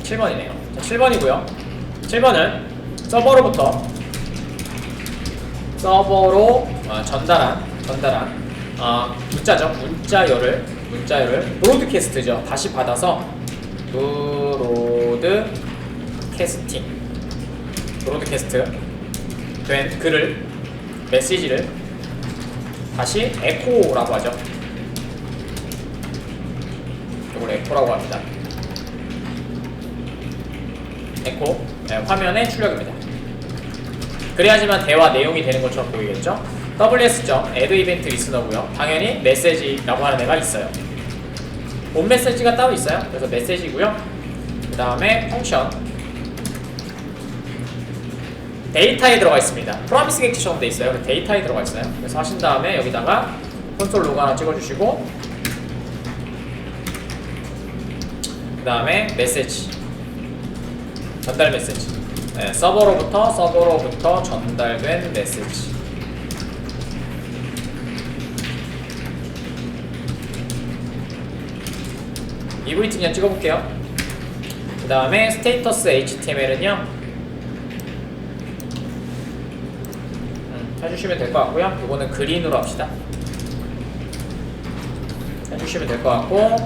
7번이네요. 자, 7번이고요. 7번은 서버로 전달한 문자죠. 문자열을 브로드캐스트죠. 다시 받아서 브로드캐스트 된 글을, 메시지를 다시 에코라고 하죠. 이걸 에코라고 합니다. 에코, 화면에 출력입니다. 그래야지만 대화 내용이 되는 것처럼 보이겠죠. ws.add 이벤트 리스너고요. 당연히 메시지라고 하는 애가 있어요. 본 메시지가 따로 있어요. 그래서 메시지고요. 그 다음에 펑션, 데이터에 들어가 있습니다. 프로미스 객처럼 돼 있어요. 그래서 데이터에 들어가 있어요. 그래서 하신 다음에 여기다가 콘솔 로그 하나 찍어주시고, 그 다음에 메시지, 전달 메시지, 서버로부터 전달된 메시지. EVT 그냥 찍어볼게요. 그 다음에 스테이터스 HTML은요 해주시면 될 것 같고요. 이거는 그린으로 합시다. 해주시면 될 것 같고,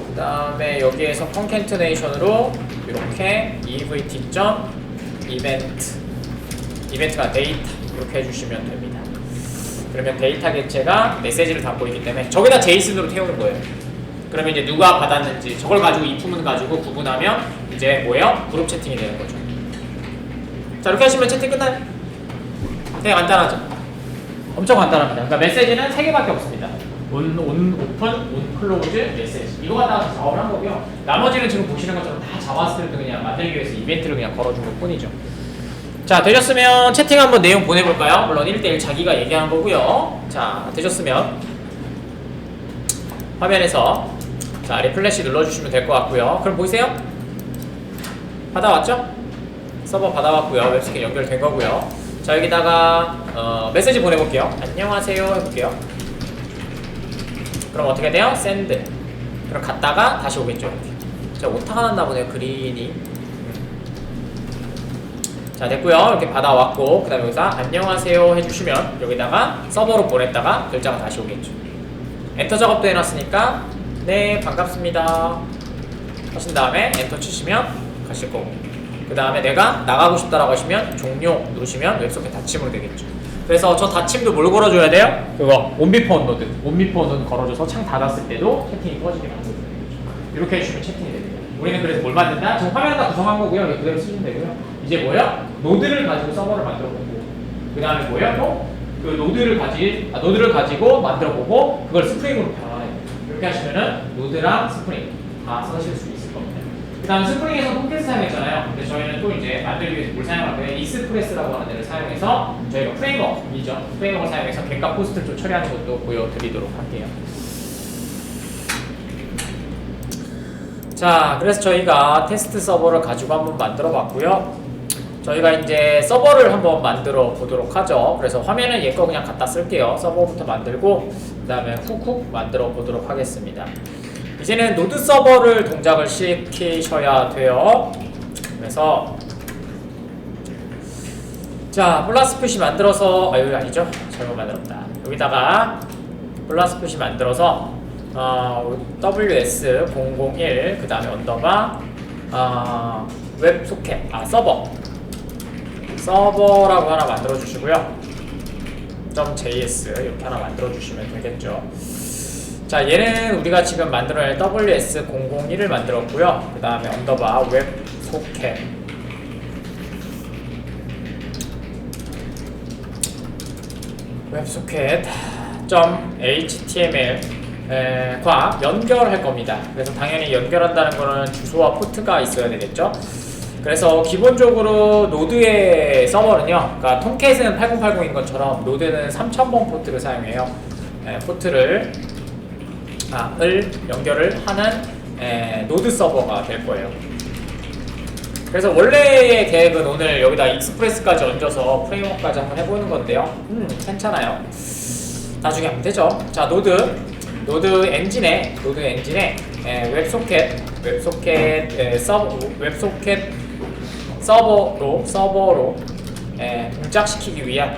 그 다음에 여기에서 컨캔트네이션으로 이렇게 이벤트가 데이터 이렇게 해주시면 됩니다. 그러면 데이터 객체가 메시지를 담고 있기 때문에 저기다 제이슨으로 태우는 거예요. 그러면 이제 누가 받았는지 저걸 가지고 이 품을 가지고 구분하면 이제 뭐예요? 그룹 채팅이 되는 거죠. 자, 이렇게 하시면 채팅 끝나요. 되게 간단하죠. 엄청 간단합니다. 그러니까 메시지는 3개밖에 없습니다. 오픈, 온, 클로즈, 메시지. 이거 갖다가 작업을 한 거고요. 나머지는 지금 보시는 것처럼 다 자바스크립트 그냥 만들기 위해서 이벤트를 그냥 걸어준 것 뿐이죠. 자, 되셨으면 채팅 한번 내용 보내볼까요? 물론 1대1 자기가 얘기하는 거고요. 자, 되셨으면 화면에서 자, 리플래시 눌러주시면 될 것 같고요. 그럼 보이세요? 받아왔죠? 서버 받아왔고요. 웹스캔 연결된 거고요. 자, 여기다가 메시지 보내볼게요. 안녕하세요 해볼게요. 그럼 어떻게 돼요? 샌드. 그럼 갔다가 다시 오겠죠. 이렇게. 자, 오타가 났나 보네요. 그린이. 자, 됐고요. 이렇게 받아왔고, 그 다음에 여기서 안녕하세요 해주시면 여기다가 서버로 보냈다가 글자가 다시 오겠죠. 엔터 작업도 해놨으니까 네 반갑습니다 하신 다음에 엔터 치시면 가실 거고, 그 다음에 내가 나가고 싶다라고 하시면 종료 누르시면 웹소켓 닫힘으로 되겠죠. 그래서 저 닫힘도 뭘 걸어줘야 돼요? 그거 온비포 언로드, 온비포 언로드 걸어줘서 창 닫았을 때도 채팅이 꺼지게 만들어줘야 되겠죠. 이렇게 해주시면 채팅이 됩니다. 우리는 그래서 뭘 만든다? 지금 화면 다 구성한 거고요. 이게 그대로 쓰시면 되고요. 이제 뭐야? 노드를 가지고 서버를 만들어보고, 그 다음에 뭐야? 또 그 노드를 가지고 만들어보고 그걸 스프링으로 변환해요. 이렇게 하시면은 노드랑 스프링 다 쓰실 수 있을 겁니다. 그 다음 스프링에서 홈캐스 사용했잖아요. 근데 저희는 또 이제 만들기 위해서 뭘 사용할 거예요? 이스프레스라고 하는 데를 사용해서 저희가 프레임워크를 사용해서 갱가 포스트를 좀 처리하는 것도 보여드리도록 할게요. 자, 그래서 저희가 테스트 서버를 가지고 한번 만들어 봤고요. 저희가 이제 서버를 한번 만들어 보도록 하죠. 그래서 화면은 얘 거 그냥 갖다 쓸게요. 서버부터 만들고 그 다음에 훅훅 만들어 보도록 하겠습니다. 이제는 노드 서버를 동작을 시키셔야 돼요. 그래서 자, 플러스 푸시 만들어서 여기 아니죠? 잘못 만들었다. 여기다가 플러스 푸시 만들어서 ws001 그 다음에 언더바 웹소켓 서버라고 하나 만들어 주시고요. .js 이렇게 하나 만들어 주시면 되겠죠. 자, 얘는 우리가 지금 만들어낼 ws001을 만들었고요. 그 다음에 언더바 웹소켓 .html 과 연결할 겁니다. 그래서 당연히 연결한다는 거는 주소와 포트가 있어야 되겠죠. 그래서 기본적으로 노드의 서버는요, 그러니까 톰캣은 8080인 것처럼 노드는 3000번 포트를 사용해요. 포트를 연결을 하는 노드 서버가 될 거예요. 그래서 원래의 계획은 오늘 여기다 익스프레스까지 얹어서 프레임워크까지 한번 해보는 건데요. 괜찮아요. 나중에 하면 되죠. 자, 노드 엔진에 웹소켓 서버로 동작시키기 위한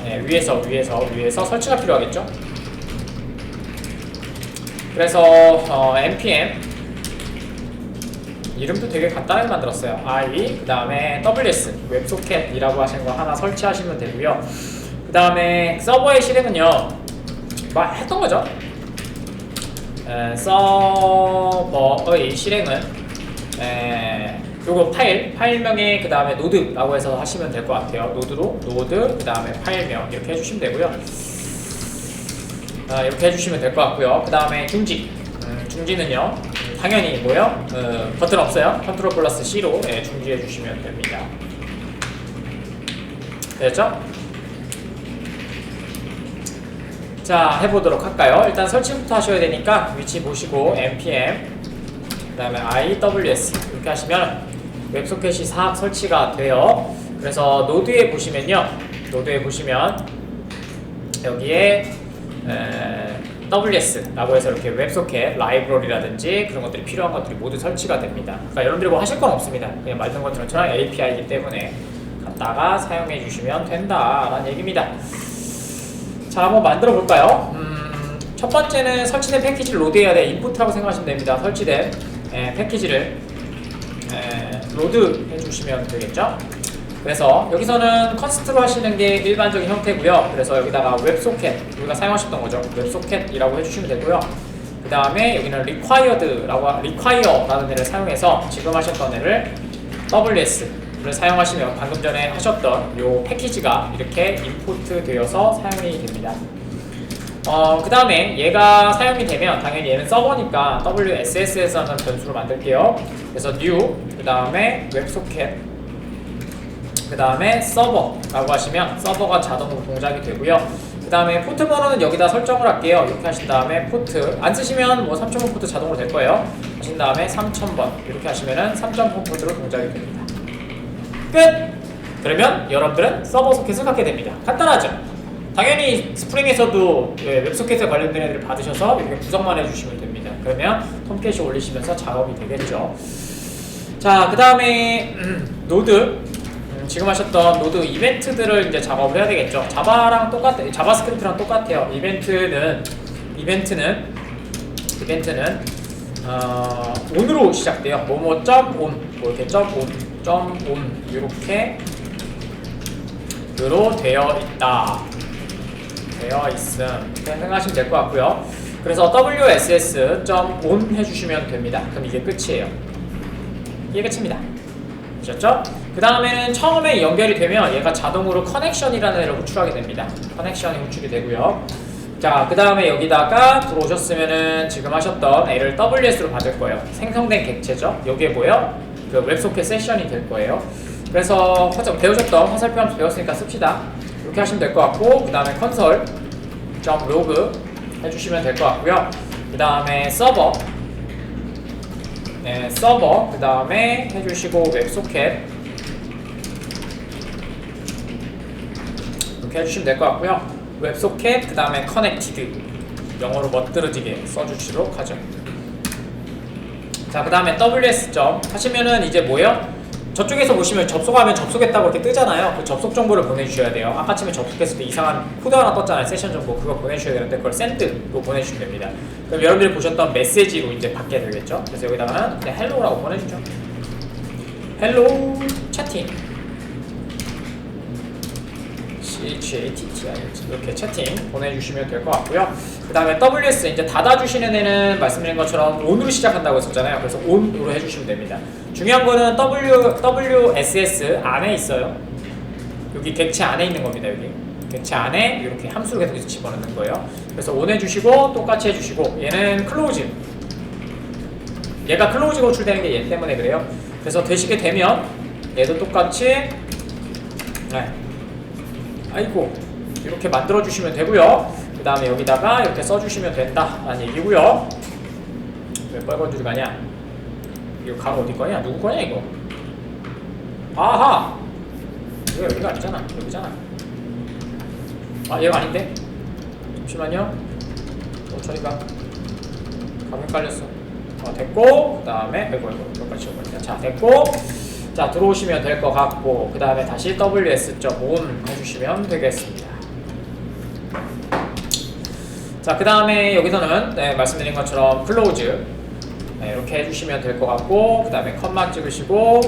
위에서 설치가 필요하겠죠. 그래서 npm 이름도 되게 간단하게 만들었어요. 그 다음에 ws 웹소켓이라고 하시는 거 하나 설치하시면 되고요. 그 다음에 서버의 실행은요, 했던 거죠. 서버의 실행은 요거 파일명에 그 다음에 노드라고 해서 하시면 될 것 같아요. 노드 그 다음에 파일명 이렇게 해주시면 되고요. 이렇게 해주시면 될 것 같고요. 그 다음에 중지는요 당연히 버튼 없어요. 컨트롤 플러스 C로 중지해 주시면 됩니다. 됐죠? 자, 해보도록 할까요? 일단 설치부터 하셔야 되니까 위치 보시고 npm 그 다음에 iws 이렇게 하시면 웹소켓이 설치가 돼요. 그래서 노드에 보시면 여기에 WS라고 해서 이렇게 웹소켓 라이브러리라든지 그런 것들이 필요한 것들이 모두 설치가 됩니다. 그러니까 여러분들이 뭐 하실 건 없습니다. 그냥 말씀 것처럼 API이기 때문에 갖다가 사용해 주시면 된다라는 얘기입니다. 자, 한번 만들어 볼까요? 첫 번째는 설치된 패키지를 로드해야 돼. 인풋이라고 생각하시면 됩니다. 설치된 패키지를 로드 해주시면 되겠죠? 그래서 여기서는 컨스트로 하시는 게 일반적인 형태고요. 그래서 여기다가 웹소켓, 우리가 사용하셨던 거죠. 웹소켓이라고 해주시면 되고요. 그 다음에 여기는 require라는 애를 사용해서 지금 하셨던 애를 사용하시면 방금 전에 하셨던 요 패키지가 이렇게 임포트 되어서 사용이 됩니다. 그 다음에 얘가 사용이 되면 당연히 얘는 서버니까 WSS에서는 변수로 만들게요. 그래서 new, 그 다음에 웹소켓, 그 다음에 서버라고 하시면 서버가 자동으로 동작이 되고요. 그 다음에 포트 번호는 여기다 설정을 할게요. 이렇게 하신 다음에 포트, 안 쓰시면 뭐 3000번 포트 자동으로 될 거예요. 하신 다음에 3000번 이렇게 하시면은 3000번 포트로 동작이 됩니다. 끝! 그러면 여러분들은 서버 소켓을 갖게 됩니다. 간단하죠? 당연히 스프링에서도 웹소켓에 관련된 애들을 받으셔서 이렇게 구성만 해주시면 됩니다. 그러면 톰캣이 올리시면서 작업이 되겠죠. 자, 그 다음에 노드, 지금 하셨던 노드 이벤트들을 이제 작업을 해야 되겠죠. 자바랑 똑같아요. 자바스크립트랑 똑같아요. 이벤트는 on으로 시작돼요. 뭐뭐.on, 뭐 이렇게 .on 이렇게 으로 되어 있음 이렇게 생각하시면 될 것 같고요. 그래서 wss.on 해주시면 됩니다. 그럼 이게 끝이에요. 이게 끝입니다. 아셨죠? 그 다음에는 처음에 연결이 되면 얘가 자동으로 커넥션이라는 애를 호출하게 됩니다. 커넥션이 호출이 되고요. 자, 그 다음에 여기다가 들어오셨으면은 지금 하셨던 애를 WS로 받을 거예요. 생성된 객체죠. 여기에 뭐예요? 그 웹소켓 세션이 될 거예요. 그래서 배우셨던 화살표 함수 배웠으니까 씁시다. 이렇게 하시면 될 것 같고, 그 다음에 console.log 해주시면 될 것 같고요. 그 다음에 서버, 그 다음에 해주시고 웹소켓 이렇게 해주시면 될 것 같고요. 웹소켓, 그 다음에 connected 영어로 멋들어지게 써주시도록 하죠. 자, 그 다음에 ws 하시면은 이제 뭐예요? 저쪽에서 보시면 접속하면 접속했다고 이렇게 뜨잖아요. 그 접속 정보를 보내주셔야 돼요. 아까 아침에 접속했을 때 이상한 코드 하나 떴잖아요. 세션 정보. 그거 보내주셔야 되는데 그걸 send로 보내주시면 됩니다. 그럼 여러분들이 보셨던 메시지로 이제 받게 되겠죠. 그래서 여기다가는 그냥 hello라고 보내주죠. hello 채팅 CHATTI 이렇게 채팅 보내주시면 될 것 같고요. 그 다음에 WS 이제 닫아주시는 애는 말씀드린 것처럼 on으로 시작한다고 했었잖아요. 그래서 on으로 해주시면 됩니다. 중요한 거는 WSS 안에 있어요. 여기 객체 안에 있는 겁니다. 여기 객체 안에 이렇게 함수를 계속 집어넣는 거예요. 그래서 on 해주시고 똑같이 해주시고 얘는 close, 얘가 close가 호출되는 게 얘 때문에 그래요. 그래서 되시게 되면 얘도 똑같이 아이고 이렇게 만들어 주시면 되고요. 그 다음에 여기다가 이렇게 써주시면 된다 라는 얘기고요. 왜 빨간 줄이 가냐? 이거 가로 어디 거냐? 누구 거냐 이거? 아하! 이거 여기가 아니잖아. 여기잖아. 아, 얘가 아닌데? 잠시만요. 저리가 가면 헷갈렸어. 됐고, 그 다음에 이거 여기까지 지워버리자. 자, 됐고, 자, 들어오시면 될 것 같고, 그 다음에 다시 ws.on 해주시면 되겠습니다. 자, 그 다음에 여기서는 말씀드린 것처럼 close 이렇게 해주시면 될 것 같고, 그 다음에 컷만 찍으시고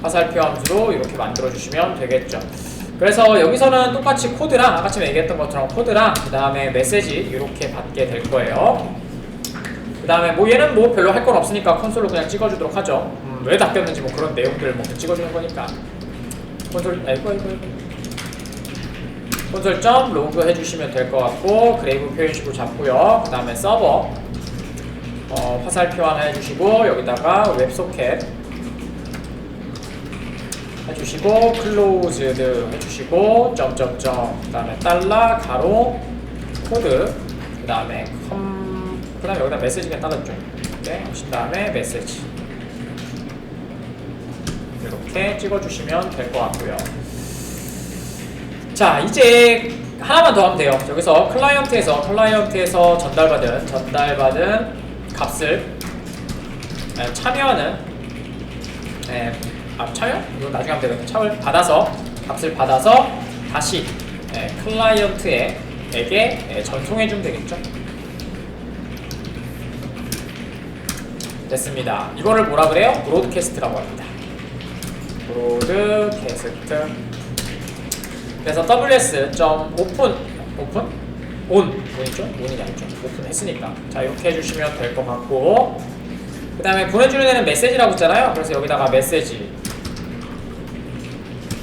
화살표 함수로 이렇게 만들어 주시면 되겠죠. 그래서 여기서는 똑같이 코드랑 아까쯤에 얘기했던 것처럼 코드랑 그 다음에 메시지 이렇게 받게 될 거예요. 그 다음에 뭐 얘는 뭐 별로 할 건 없으니까 콘솔로 그냥 찍어주도록 하죠. 왜 닫혔는지 뭐 그런 내용들 뭐 찍어주는 거니까 콘솔 콘솔.log 해주시면 될 것 같고, 그레이브 표현식으로 잡고요. 그 다음에 서버 화살표 하나 해주시고 여기다가 웹소켓 해주시고 closed 해주시고 점점점 그 다음에 달러 가로 코드 그 다음에 여기다 메시지 그냥 따졌죠. 이렇게 하신 다음에 메시지 이렇게 찍어주시면 될 것 같고요. 자, 이제 하나만 더 하면 돼요. 여기서 클라이언트에서 전달받은 값을 참여? 이거 나중에 하면 되거든요. 값을 받아서 다시 클라이언트에게 전송해주면 되겠죠. 됐습니다. 이거를 뭐라 그래요? 브로드캐스트라고 합니다. 브로드캐스트. 그래서 on이죠? on이 아니죠. 오픈 했으니까. 자, 이렇게 해주시면 될 것 같고, 그 다음에 보내주는 애는 메시지라고 했잖아요. 그래서 여기다가 메시지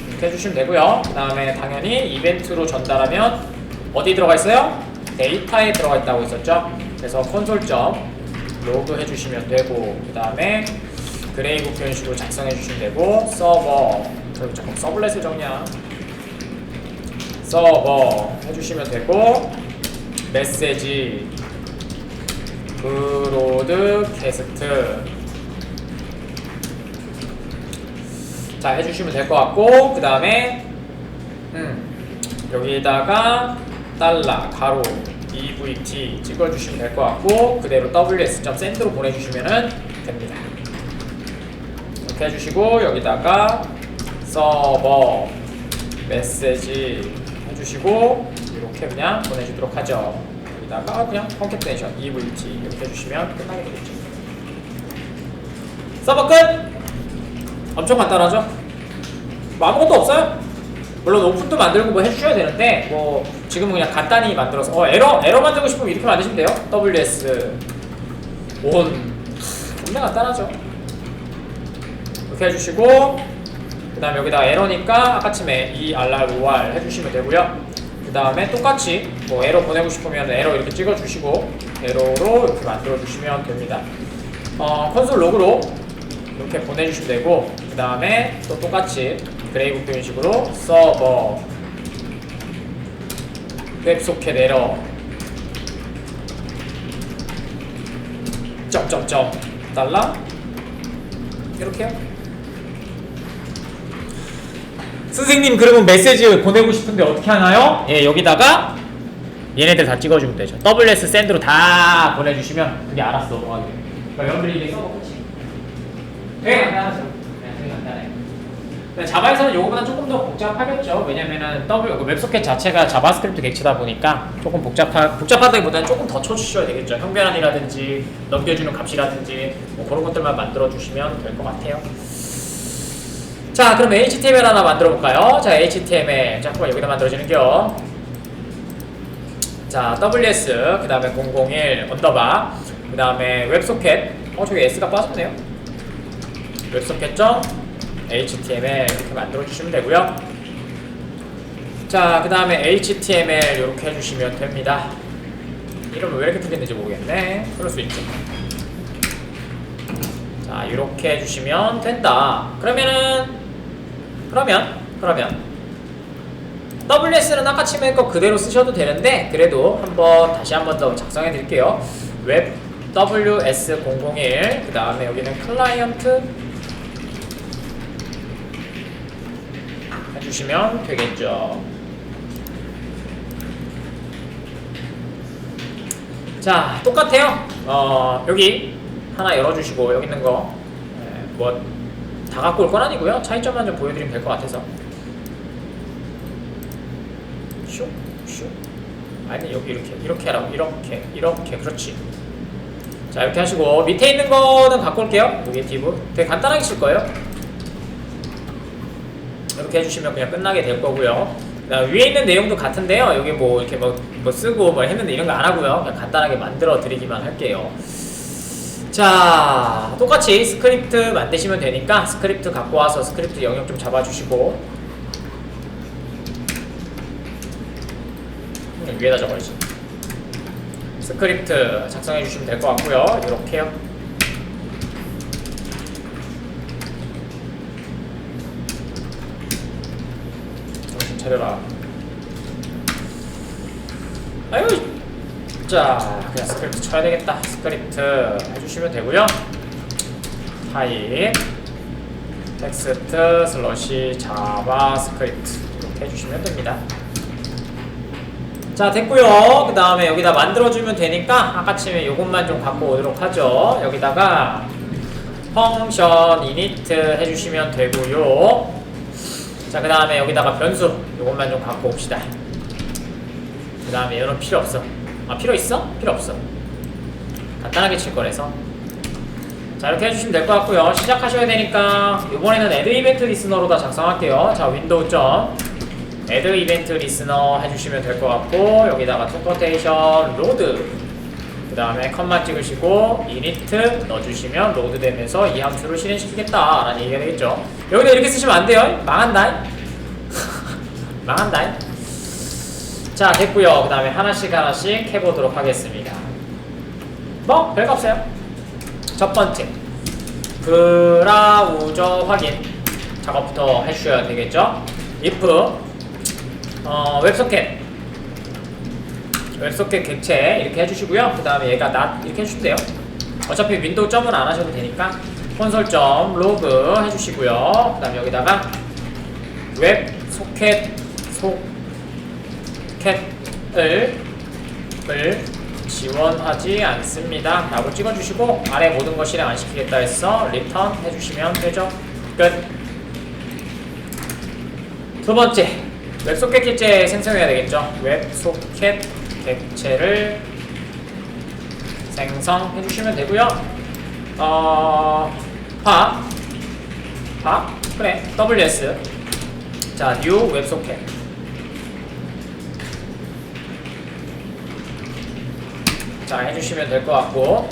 이렇게 해주시면 되고요. 그 다음에 당연히 이벤트로 전달하면 어디 들어가 있어요? 데이터에 들어가 있다고 했었죠. 그래서 콘솔.로그 해주시면 되고, 그 다음에 그레이브 표현식으로 작성해 주시면 되고, 서버, 그리고 잠깐 서블렛을 정리야. 서버 해주시면 되고, 메시지 브로드캐스트 자 해주시면 될 것 같고, 그 다음에 여기다가 달러 가로 EVT 찍어주시면 될 것 같고, 그대로 ws.send로 보내주시면 됩니다. 이렇게 해주시고, 여기다가 서버 메시지 해주시고, 이렇게 그냥 보내주도록 하죠. 여기다가 그냥 컨캡테이션 EVT 이렇게 해주시면 끝나게 되겠죠. 서버 끝! 엄청 간단하죠? 뭐 아무것도 없어요? 물론 오픈도 만들고 뭐 해주셔야 되는데, 뭐 지금은 그냥 간단히 만들어서 에러 만들고 싶으면 이렇게 만드시면 돼요. WS on 굉장히 간단하죠. 이렇게 해주시고, 그 다음에 여기다가 에러니까 아까쯤에 ERROR 해주시면 되고요. 그 다음에 똑같이 뭐 에러 보내고 싶으면 에러 이렇게 찍어주시고, 에러로 이렇게 만들어주시면 됩니다. 콘솔 로그로 이렇게 보내주시면 되고, 그 다음에 또 똑같이 그레이브 표현식으로 서버 웹소켓 에러 점점점 달러 이렇게요. 선생님, 그러면 메시지 보내고 싶은데 어떻게 하나요? 예, 여기다가 얘네들 다 찍어주면 되죠. WS 샌드로 다 보내주시면 그게 알았어. 그러니까 여러분들이 이게 서버 끝이 되게 간단하죠. 되게 간단해. 자바에서는 이거보다 조금 더 복잡하겠죠. 왜냐면은 웹소켓 자체가 자바스크립트 객체다 보니까 조금 복잡하다기보다는 조금 더 쳐주셔야 되겠죠. 형변환이라든지 넘겨주는 값이라든지 뭐 그런 것들만 만들어 주시면 될 것 같아요. 자, 그럼 HTML 하나 만들어 볼까요? 자, HTML 잠깐만 여기다 만들어지는겨. 자, WS 그 다음에 001 언더바 그 다음에 웹소켓 저기 S가 빠졌네요. 웹소켓.html 이렇게 만들어 주시면 되고요. 자, 그 다음에 HTML 이렇게 해주시면 됩니다. 이름을 왜 이렇게 틀렸는지 모르겠네. 그럴 수 있죠. 자, 이렇게 해주시면 된다. 그러면 WS는 아까 치면 거 그대로 쓰셔도 되는데, 그래도 다시 한번 더 작성해 드릴게요. 웹 WS001 그 다음에 여기는 클라이언트 해주시면 되겠죠. 자, 똑같아요. 여기 하나 열어주시고, 여기 있는 거 뭐 다 갖고 올 건 아니고요. 차이점만 좀 보여드리면 될 것 같아서. 슉. 아니, 여기 이렇게 하라고. 이렇게 그렇지. 자, 이렇게 하시고, 밑에 있는 거는 갖고 올게요. 여기 디브 되게 간단하게 칠 거예요. 이렇게 해주시면 그냥 끝나게 될 거고요. 위에 있는 내용도 같은데요. 여기 뭐 이렇게 뭐 쓰고 뭐 했는데 이런 거 안 하고요. 그냥 간단하게 만들어 드리기만 할게요. 자, 똑같이 스크립트 만드시면 되니까 스크립트 갖고 와서 스크립트 영역 좀 잡아주시고, 위에다 적어야지. 스크립트 작성해 주시면 될 것 같고요. 이렇게요. 정신 차려라. 아유, 자, 그냥 스크립트 쳐야 되겠다. 스크립트 해주시면 되고요. 타입 텍스트 슬러시 자바스크립트 이렇게 해주시면 됩니다. 자, 됐고요. 그 다음에 여기다 만들어주면 되니까 아까쯤에 요것만 좀 갖고 오도록 하죠. 여기다가 펑션 init 해주시면 되고요. 자, 그 다음에 여기다가 변수 요것만 좀 갖고 옵시다. 그 다음에 얘는 필요 없어. 필요 있어? 필요 없어. 간단하게 칠 거라서. 자, 이렇게 해주시면 될 것 같고요. 시작하셔야 되니까 이번에는 add event listener로 다 작성할게요. 자, 윈도우 add event listener 해주시면 될 것 같고, 여기다가 transportation load 그 다음에 컴마 찍으시고 init 넣어주시면 로드되면서 이 함수를 실행시키겠다 라는 얘기가 되겠죠. 여기다 이렇게 쓰시면 안 돼요. 망한다. 망한다. 자, 됐고요. 그 다음에 하나씩 해보도록 하겠습니다. 뭐 별거 없어요. 첫 번째 브라우저 확인 작업부터 해주셔야 되겠죠. if 웹소켓 객체 이렇게 해주시고요. 그 다음에 얘가 not 이렇게 해주시면 돼요. 어차피 윈도우 점은 안 하셔도 되니까 콘솔 점 로그 해주시고요. 그 다음에 여기다가 웹소켓을 지원하지 않습니다 라고 찍어주시고 아래 모든 것 실행 안 시키겠다 해서 return 해주시면 되죠. 끝. 두 번째 웹소켓 객체 생성해야 되겠죠. 웹소켓 객체를 생성해주시면 되고요. 그래 WS 자 new 웹소켓 자 해주시면 될 것 같고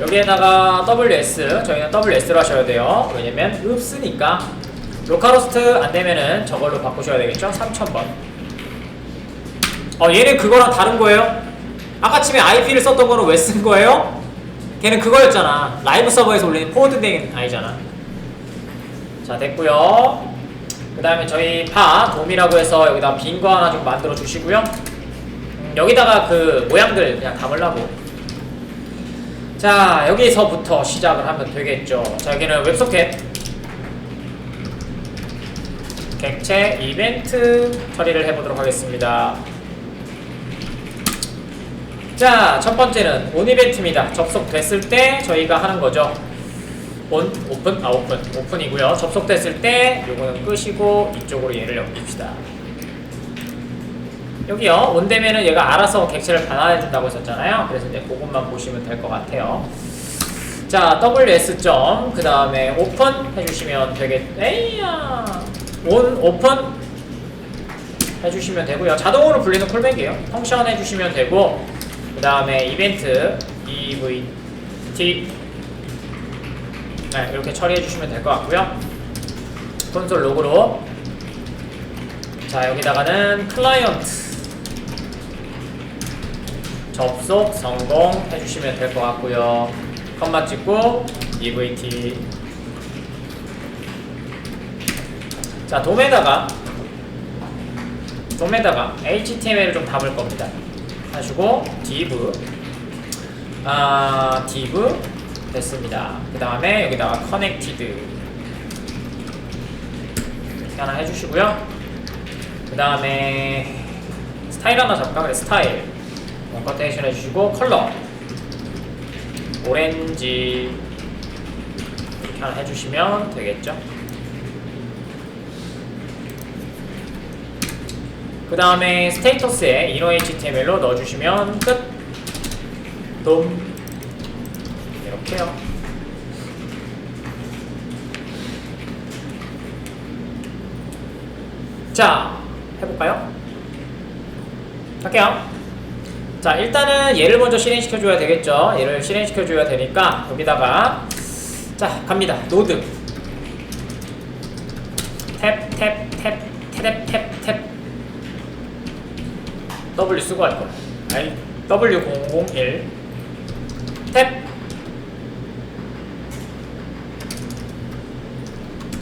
여기에다가 WS 저희는 WS로 하셔야 돼요. 왜냐면 없으니까 로컬호스트 안되면은 저걸로 바꾸셔야 되겠죠. 3000번 얘는 그거랑 다른 거예요. 아까 침에 IP를 썼던 거는 왜 쓴 거예요? 걔는 그거였잖아. 라이브 서버에서 올리는 포워드된 아이잖아. 자 됐고요. 그 다음에 저희 돔이라고 해서 여기다 빈 거 하나 좀 만들어 주시고요. 여기다가 그 모양들 그냥 담으려고. 자 여기서부터 시작을 하면 되겠죠. 자 여기는 웹소켓 객체 이벤트 처리를 해보도록 하겠습니다. 자 첫 번째는 온 이벤트입니다. 접속됐을 때 저희가 하는 거죠. 오픈이고요. 접속됐을 때 요거는 끄시고 이쪽으로 얘를 넘깁시다. 여기요 온 되면은 얘가 알아서 객체를 반환해준다고 했었잖아요. 그래서 이제 그것만 보시면 될 것 같아요. 자 ws 그 다음에 오픈 해주시면 오픈 해주시면 되고요. 자동으로 불리는 콜백이에요. 펑션 해주시면 되고 그 다음에 이벤트 evt 이렇게 처리해주시면 될 것 같고요. 콘솔 로그로 자 여기다가는 클라이언트 접속 성공 해주시면 될 것 같고요. 컴마 찍고 evt 자 돔에다가 HTML을 좀 담을 겁니다. 하시고 div 됐습니다. 그 다음에 여기다가 connected 이렇게 하나 해주시고요. 그 다음에 스타일 하나 잡을까? 그래 스타일 원커테이션 해주시고 컬러 오렌지 이렇게 하나 해주시면 되겠죠. 그 다음에 스테이터스에 inner HTML로 넣어주시면 끝. 이렇게요. 자 해볼까요? 할게요. 자 일단은 얘를 먼저 실행시켜줘야 되겠죠. 얘를 실행시켜줘야 되니까 여기다가 자 갑니다. 노드 탭 W 쓰고 할걸. 아니 W001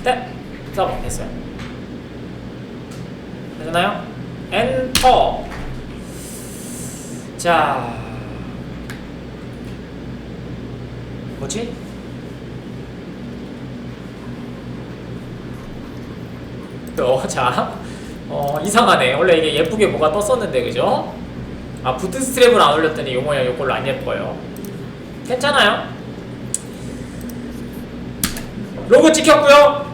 탭 서버 됐어요. 되잖아요? 엔터. 자 뭐지? 자 이상하네. 원래 이게 예쁘게 뭐가 떴었는데 그죠? 아 부트스트랩을 안 올렸더니 요 모양 요걸로 안 예뻐요. 괜찮아요. 로고 찍혔고요.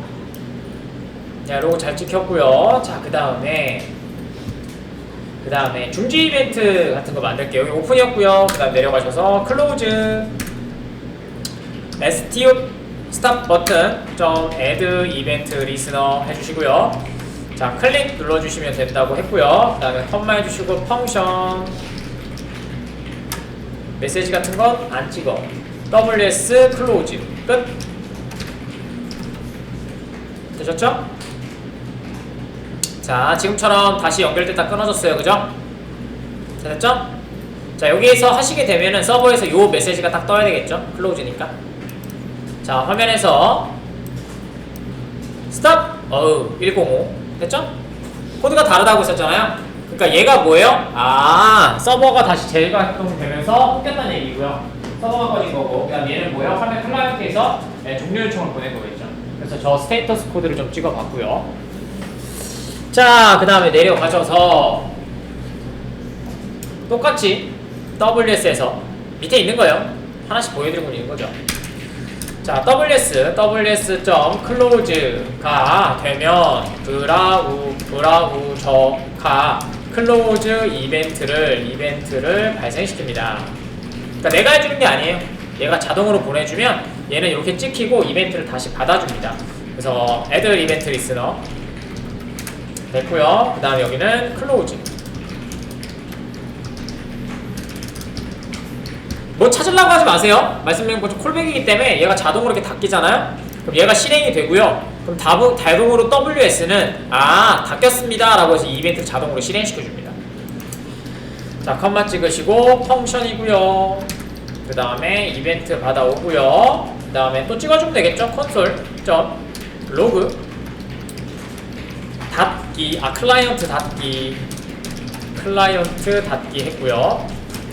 자 로고 잘 찍혔고요. 자 그 다음에 중지 이벤트 같은 거 만들게요. 여기 오픈이었고요. 그 다음 내려가셔서 클로즈 stop 버튼 add event listener 해주시고요. 자 클릭 눌러주시면 된다고 했고요. 그 다음에 컴마 해주시고 펑션 메시지 같은 건 안 찍어. WS 클로즈 끝. 되셨죠? 자, 지금처럼 다시 연결됐다 끊어졌어요. 그죠? 됐죠? 자, 여기에서 하시게 되면은 서버에서 요 메시지가 딱 떠야 되겠죠? 클로즈니까. 자, 화면에서 스톱! 105 됐죠? 코드가 다르다고 했었잖아요. 그러니까 얘가 뭐예요? 아, 서버가 다시 재가동되면서 끊겼다는 얘기고요. 서버가 꺼진 거고, 그 다음 얘는 뭐예요? 화면 클라이언트에서 종료 요청을 보낸 거겠죠. 그래서 저 스테이터스 코드를 좀 찍어봤고요. 자, 그 다음에 내려가셔서 똑같이 WS에서 밑에 있는 거예요. 하나씩 보여드리고 있는 거죠. 자, ws.close가 되면 브라우저가 클로즈 이벤트를 발생시킵니다. 그러니까 내가 해주는 게 아니에요. 얘가 자동으로 보내주면 얘는 이렇게 찍히고 이벤트를 다시 받아줍니다. 그래서 add event listener 됐고요. 그 다음에 여기는 클로즈. 뭐 찾으려고 하지 마세요. 말씀드린 것처럼 콜백이기 때문에 얘가 자동으로 이렇게 닫히잖아요. 그럼 얘가 실행이 되고요. 그럼 자동으로 WS는 닫혔습니다 라고 해서 이 이벤트를 자동으로 실행시켜줍니다. 자, 컴마 찍으시고 펑션이고요. 그 다음에 이벤트 받아오고요. 그 다음에 또 찍어주면 되겠죠. 콘솔 로그 닫기, 클라이언트 닫기 했고요.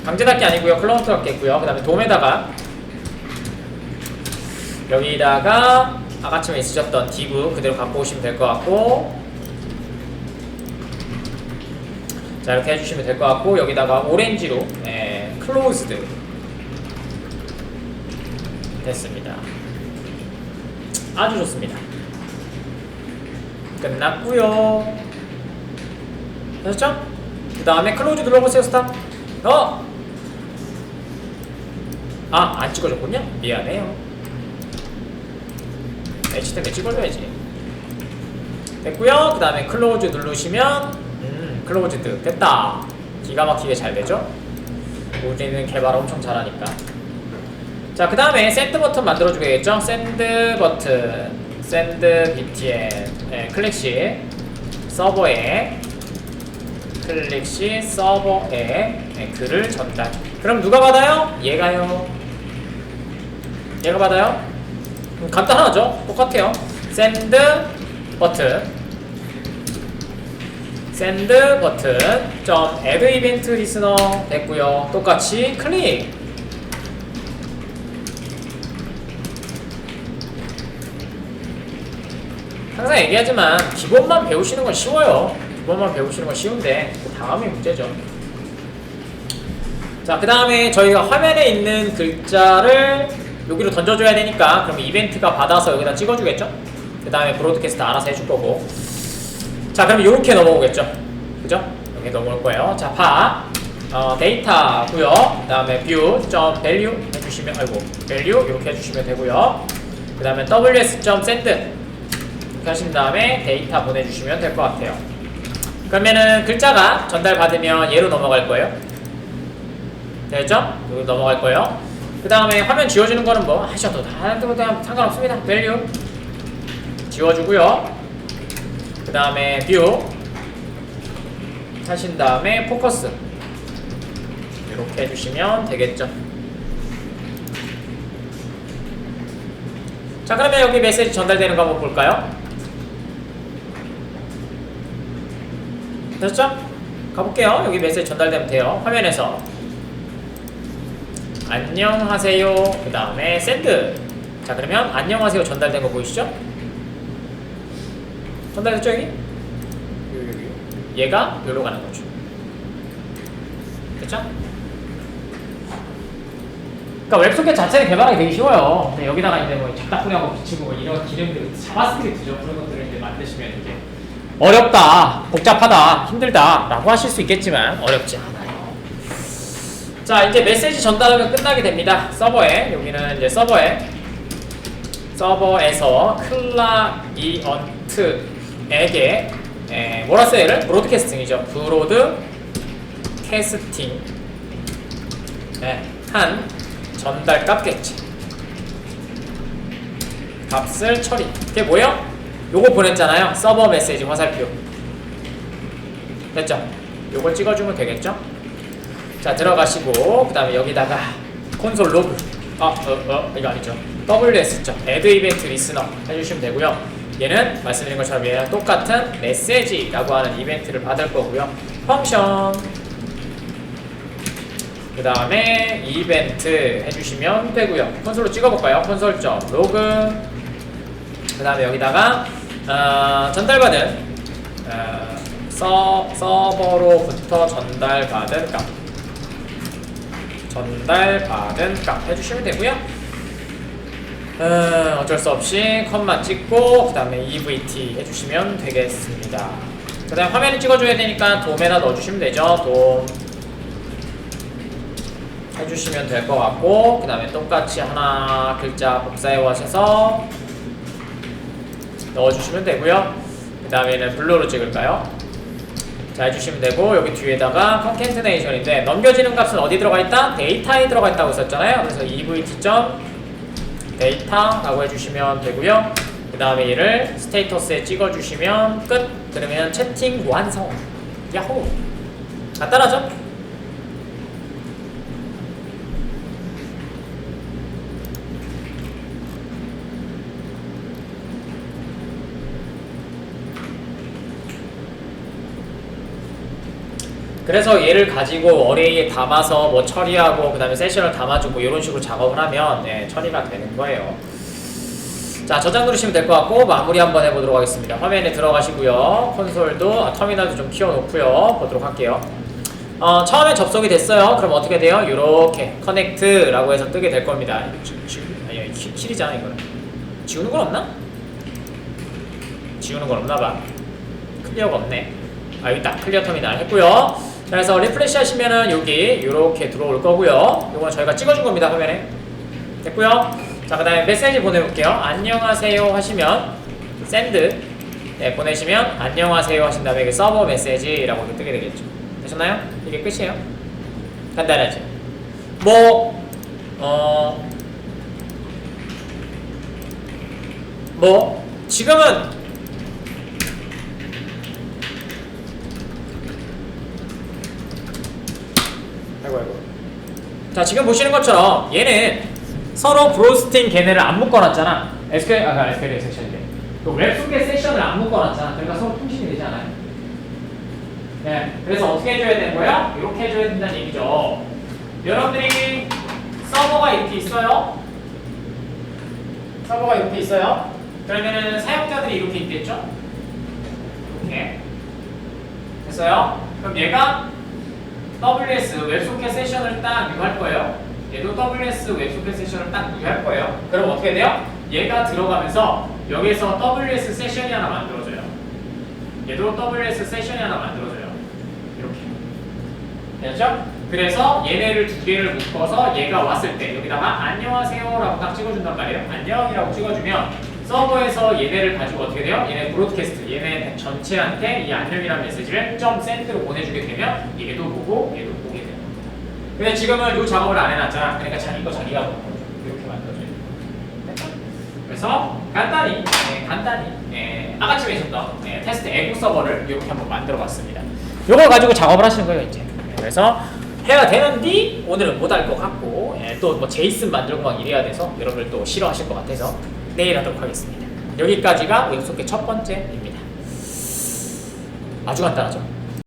강제 닫기 아니고요. 클라이언트 닫기 했고요. 그 다음에 돔에다가 여기다가 아까쯤에 있으셨던 div 그대로 갖고 오시면 될 것 같고, 자, 이렇게 해주시면 될 것 같고, 여기다가 오렌지로 closed 됐습니다. 아주 좋습니다. 끝났고요. 되셨죠? 그 다음에 클로즈 눌러보세요. 스탑. 안 찍어줬군요. 미안해요. HTML 찍어줘야지. 됐고요. 그 다음에 클로즈 누르시면 클로즈드 됐다. 기가 막히게 잘 되죠? 우리는 개발 엄청 잘하니까. 자, 그 다음에 샌드 버튼 만들어주겠죠? 샌드 버튼, 샌드 btn, 클릭시 서버에 글을 전달. 그럼 누가 받아요? 얘가요. 얘가 받아요? 간단하죠? 똑같아요. 샌드 버튼 add event listener 됐고요. 똑같이 클릭. 항상 얘기하지만 기본만 배우시는 건 쉬워요. 기본만 배우시는 건 쉬운데 그 다음이 문제죠. 자, 그 다음에 저희가 화면에 있는 글자를 여기로 던져줘야 되니까 그럼 이벤트가 받아서 여기다 찍어주겠죠? 그 다음에 브로드캐스트 알아서 해줄 거고. 자, 그럼 이렇게 넘어오겠죠? 그죠? 이렇게 넘어올 거예요. 자, 데이터고요. 그 다음에 view.value 해주시면, value 이렇게 해주시면 되고요. 그 다음에 ws.send 이렇게 하신 다음에 데이터 보내주시면 될 것 같아요. 그러면은 글자가 전달받으면 얘로 넘어갈 거예요. 됐죠? 여기 넘어갈 거예요. 그 다음에 화면 지워주는 거는 뭐 하셔도 상관없습니다. value 지워주고요. 그 다음에 view 하신 다음에 포커스 이렇게 해주시면 되겠죠. 자, 그러면 여기 메시지 전달되는 거 한번 볼까요? 됐죠? 가볼게요. 여기 메시지 전달되면 돼요. 화면에서 안녕하세요. 그 다음에 send. 자, 그러면 안녕하세요 전달된 거 보이시죠? 전달됐죠, 여기? 얘가 여기로 가는 거죠. 됐죠? 그러니까 웹소켓 자체를 개발하기 되게 쉬워요. 근데 여기다가 이제 뭐 작다꾸리하고 붙이고 뭐 이런 기능들, 자바스크립트죠. 그런 것들을 이제 만드시면 이제 어렵다, 복잡하다, 힘들다 라고 하실 수 있겠지만 어렵지 않아요. 자, 이제 메시지 전달하면 끝나게 됩니다. 서버에, 여기는 이제 서버에서 클라이언트에게 뭐라 써야 를 브로드캐스팅이죠. 브로드캐스팅 한 전달 값겠지. 값을 처리. 그게 뭐예요? 요거 보냈잖아요. 서버 메시지 화살표. 됐죠? 요걸 찍어주면 되겠죠? 자, 들어가시고 그 다음에 여기다가 콘솔 로그 이거 아니죠. WS죠. Add Event Listener 해주시면 되고요. 얘는 말씀드린 것처럼 얘랑 똑같은 메시지라고 하는 이벤트를 받을 거고요. 펑션 그 다음에 이벤트 해주시면 되고요. 콘솔로 찍어볼까요? 콘솔.로그 그 다음에 여기다가 전달받은 서버로부터 전달받은 값 해주시면 되고요. 어쩔 수 없이 컷만 찍고 그 다음에 EVT 해주시면 되겠습니다. 그 다음에 화면을 찍어줘야 되니까 돔에다 넣어주시면 되죠. 돔 해주시면 될 것 같고 그 다음에 똑같이 하나 글자 복사해 와셔서 넣어주시면 되고요. 그 다음에는 블루로 찍을까요? 자, 해주시면 되고 여기 뒤에다가 컨캔트네이션인데 넘겨지는 값은 어디 들어가 있다? 데이터에 들어가 있다고 했었잖아요. 그래서 EVT.data라고 해주시면 되고요. 그 다음에 얘를 스테이터스에 찍어주시면 끝. 그러면 채팅 완성. 야호. 간단하죠? 그래서 얘를 가지고 어레이에 담아서 뭐 처리하고 그 다음에 세션을 담아주고 이런 식으로 작업을 하면 처리가 되는 거예요. 자, 저장 누르시면 될 것 같고 마무리 한번 해보도록 하겠습니다. 화면에 들어가시고요. 콘솔도 터미널도 좀 키워놓고요. 보도록 할게요. 처음에 접속이 됐어요. 그럼 어떻게 돼요? 요렇게 커넥트라고 해서 뜨게 될 겁니다. 아니, 킬이잖아 이거는. 지우는 건 없나? 지우는 건 없나봐. 클리어가 없네. 여기 딱 클리어 터미널 했고요. 자, 그래서 리프레시 하시면은 여기 요렇게 들어올 거고요. 요건 저희가 찍어준 겁니다. 화면에. 됐고요. 자, 그 다음에 메시지 보내볼게요. 안녕하세요 하시면 send 보내시면 안녕하세요 하신 다음에 서버 메시지라고 이렇게 뜨게 되겠죠. 되셨나요? 이게 끝이에요. 간단하죠. 지금은 자, 지금 보시는 것처럼 얘는 서로 브로스팅 걔네를 안 묶어놨잖아. SQL 섹션인데 웹소켓 세션을 안 묶어놨잖아. 그러니까 서로 통신이 되지 않아요? 네, 그래서 어떻게 해줘야 되는 거야? 이렇게 해줘야 된다는 얘기죠. 여러분들이 서버가 이렇게 있어요. 그러면은 사용자들이 이렇게 있겠죠? 이렇게 됐어요? 그럼 얘가 WS 웹소켓 세션을 딱 유할 거예요. 얘도 WS 웹소켓 세션을 딱 유할 거예요. 그럼 어떻게 돼요? 얘가 들어가면서 여기서 WS 세션이 하나 만들어져요. 얘도 WS 세션이 하나 만들어져요. 이렇게. 됐죠? 그래서 얘네를 두 개를 묶어서 얘가 왔을 때 여기다가 안녕하세요라고 딱 찍어준단 말이에요. 안녕이라고 찍어주면 서버에서 얘네를 가지고 어떻게 돼요? 얘네 브로드캐스트, 얘네 전체한테 이 안녕이라는 메시지를 .send로 보내주게 되면 얘도 보고 얘도 보게 돼요. 근데 지금은 이 작업을 안 해놨잖아. 그러니까 자기 거 자기가 보는 거죠. 이렇게 만들어줘요. 됐죠? 그래서 간단히 아까쯤에 있었던 테스트 에고 서버를 이렇게 한번 만들어봤습니다. 이걸 가지고 작업을 하시는 거예요 이제. 그래서 해야 되는데 오늘은 못 할 것 같고 또 뭐 제이슨 만들고 막 이래야 돼서 여러분들 또 싫어하실 것 같아서 내일 하도록 하겠습니다. 여기까지가 웹소켓 첫 번째입니다. 아주 간단하죠?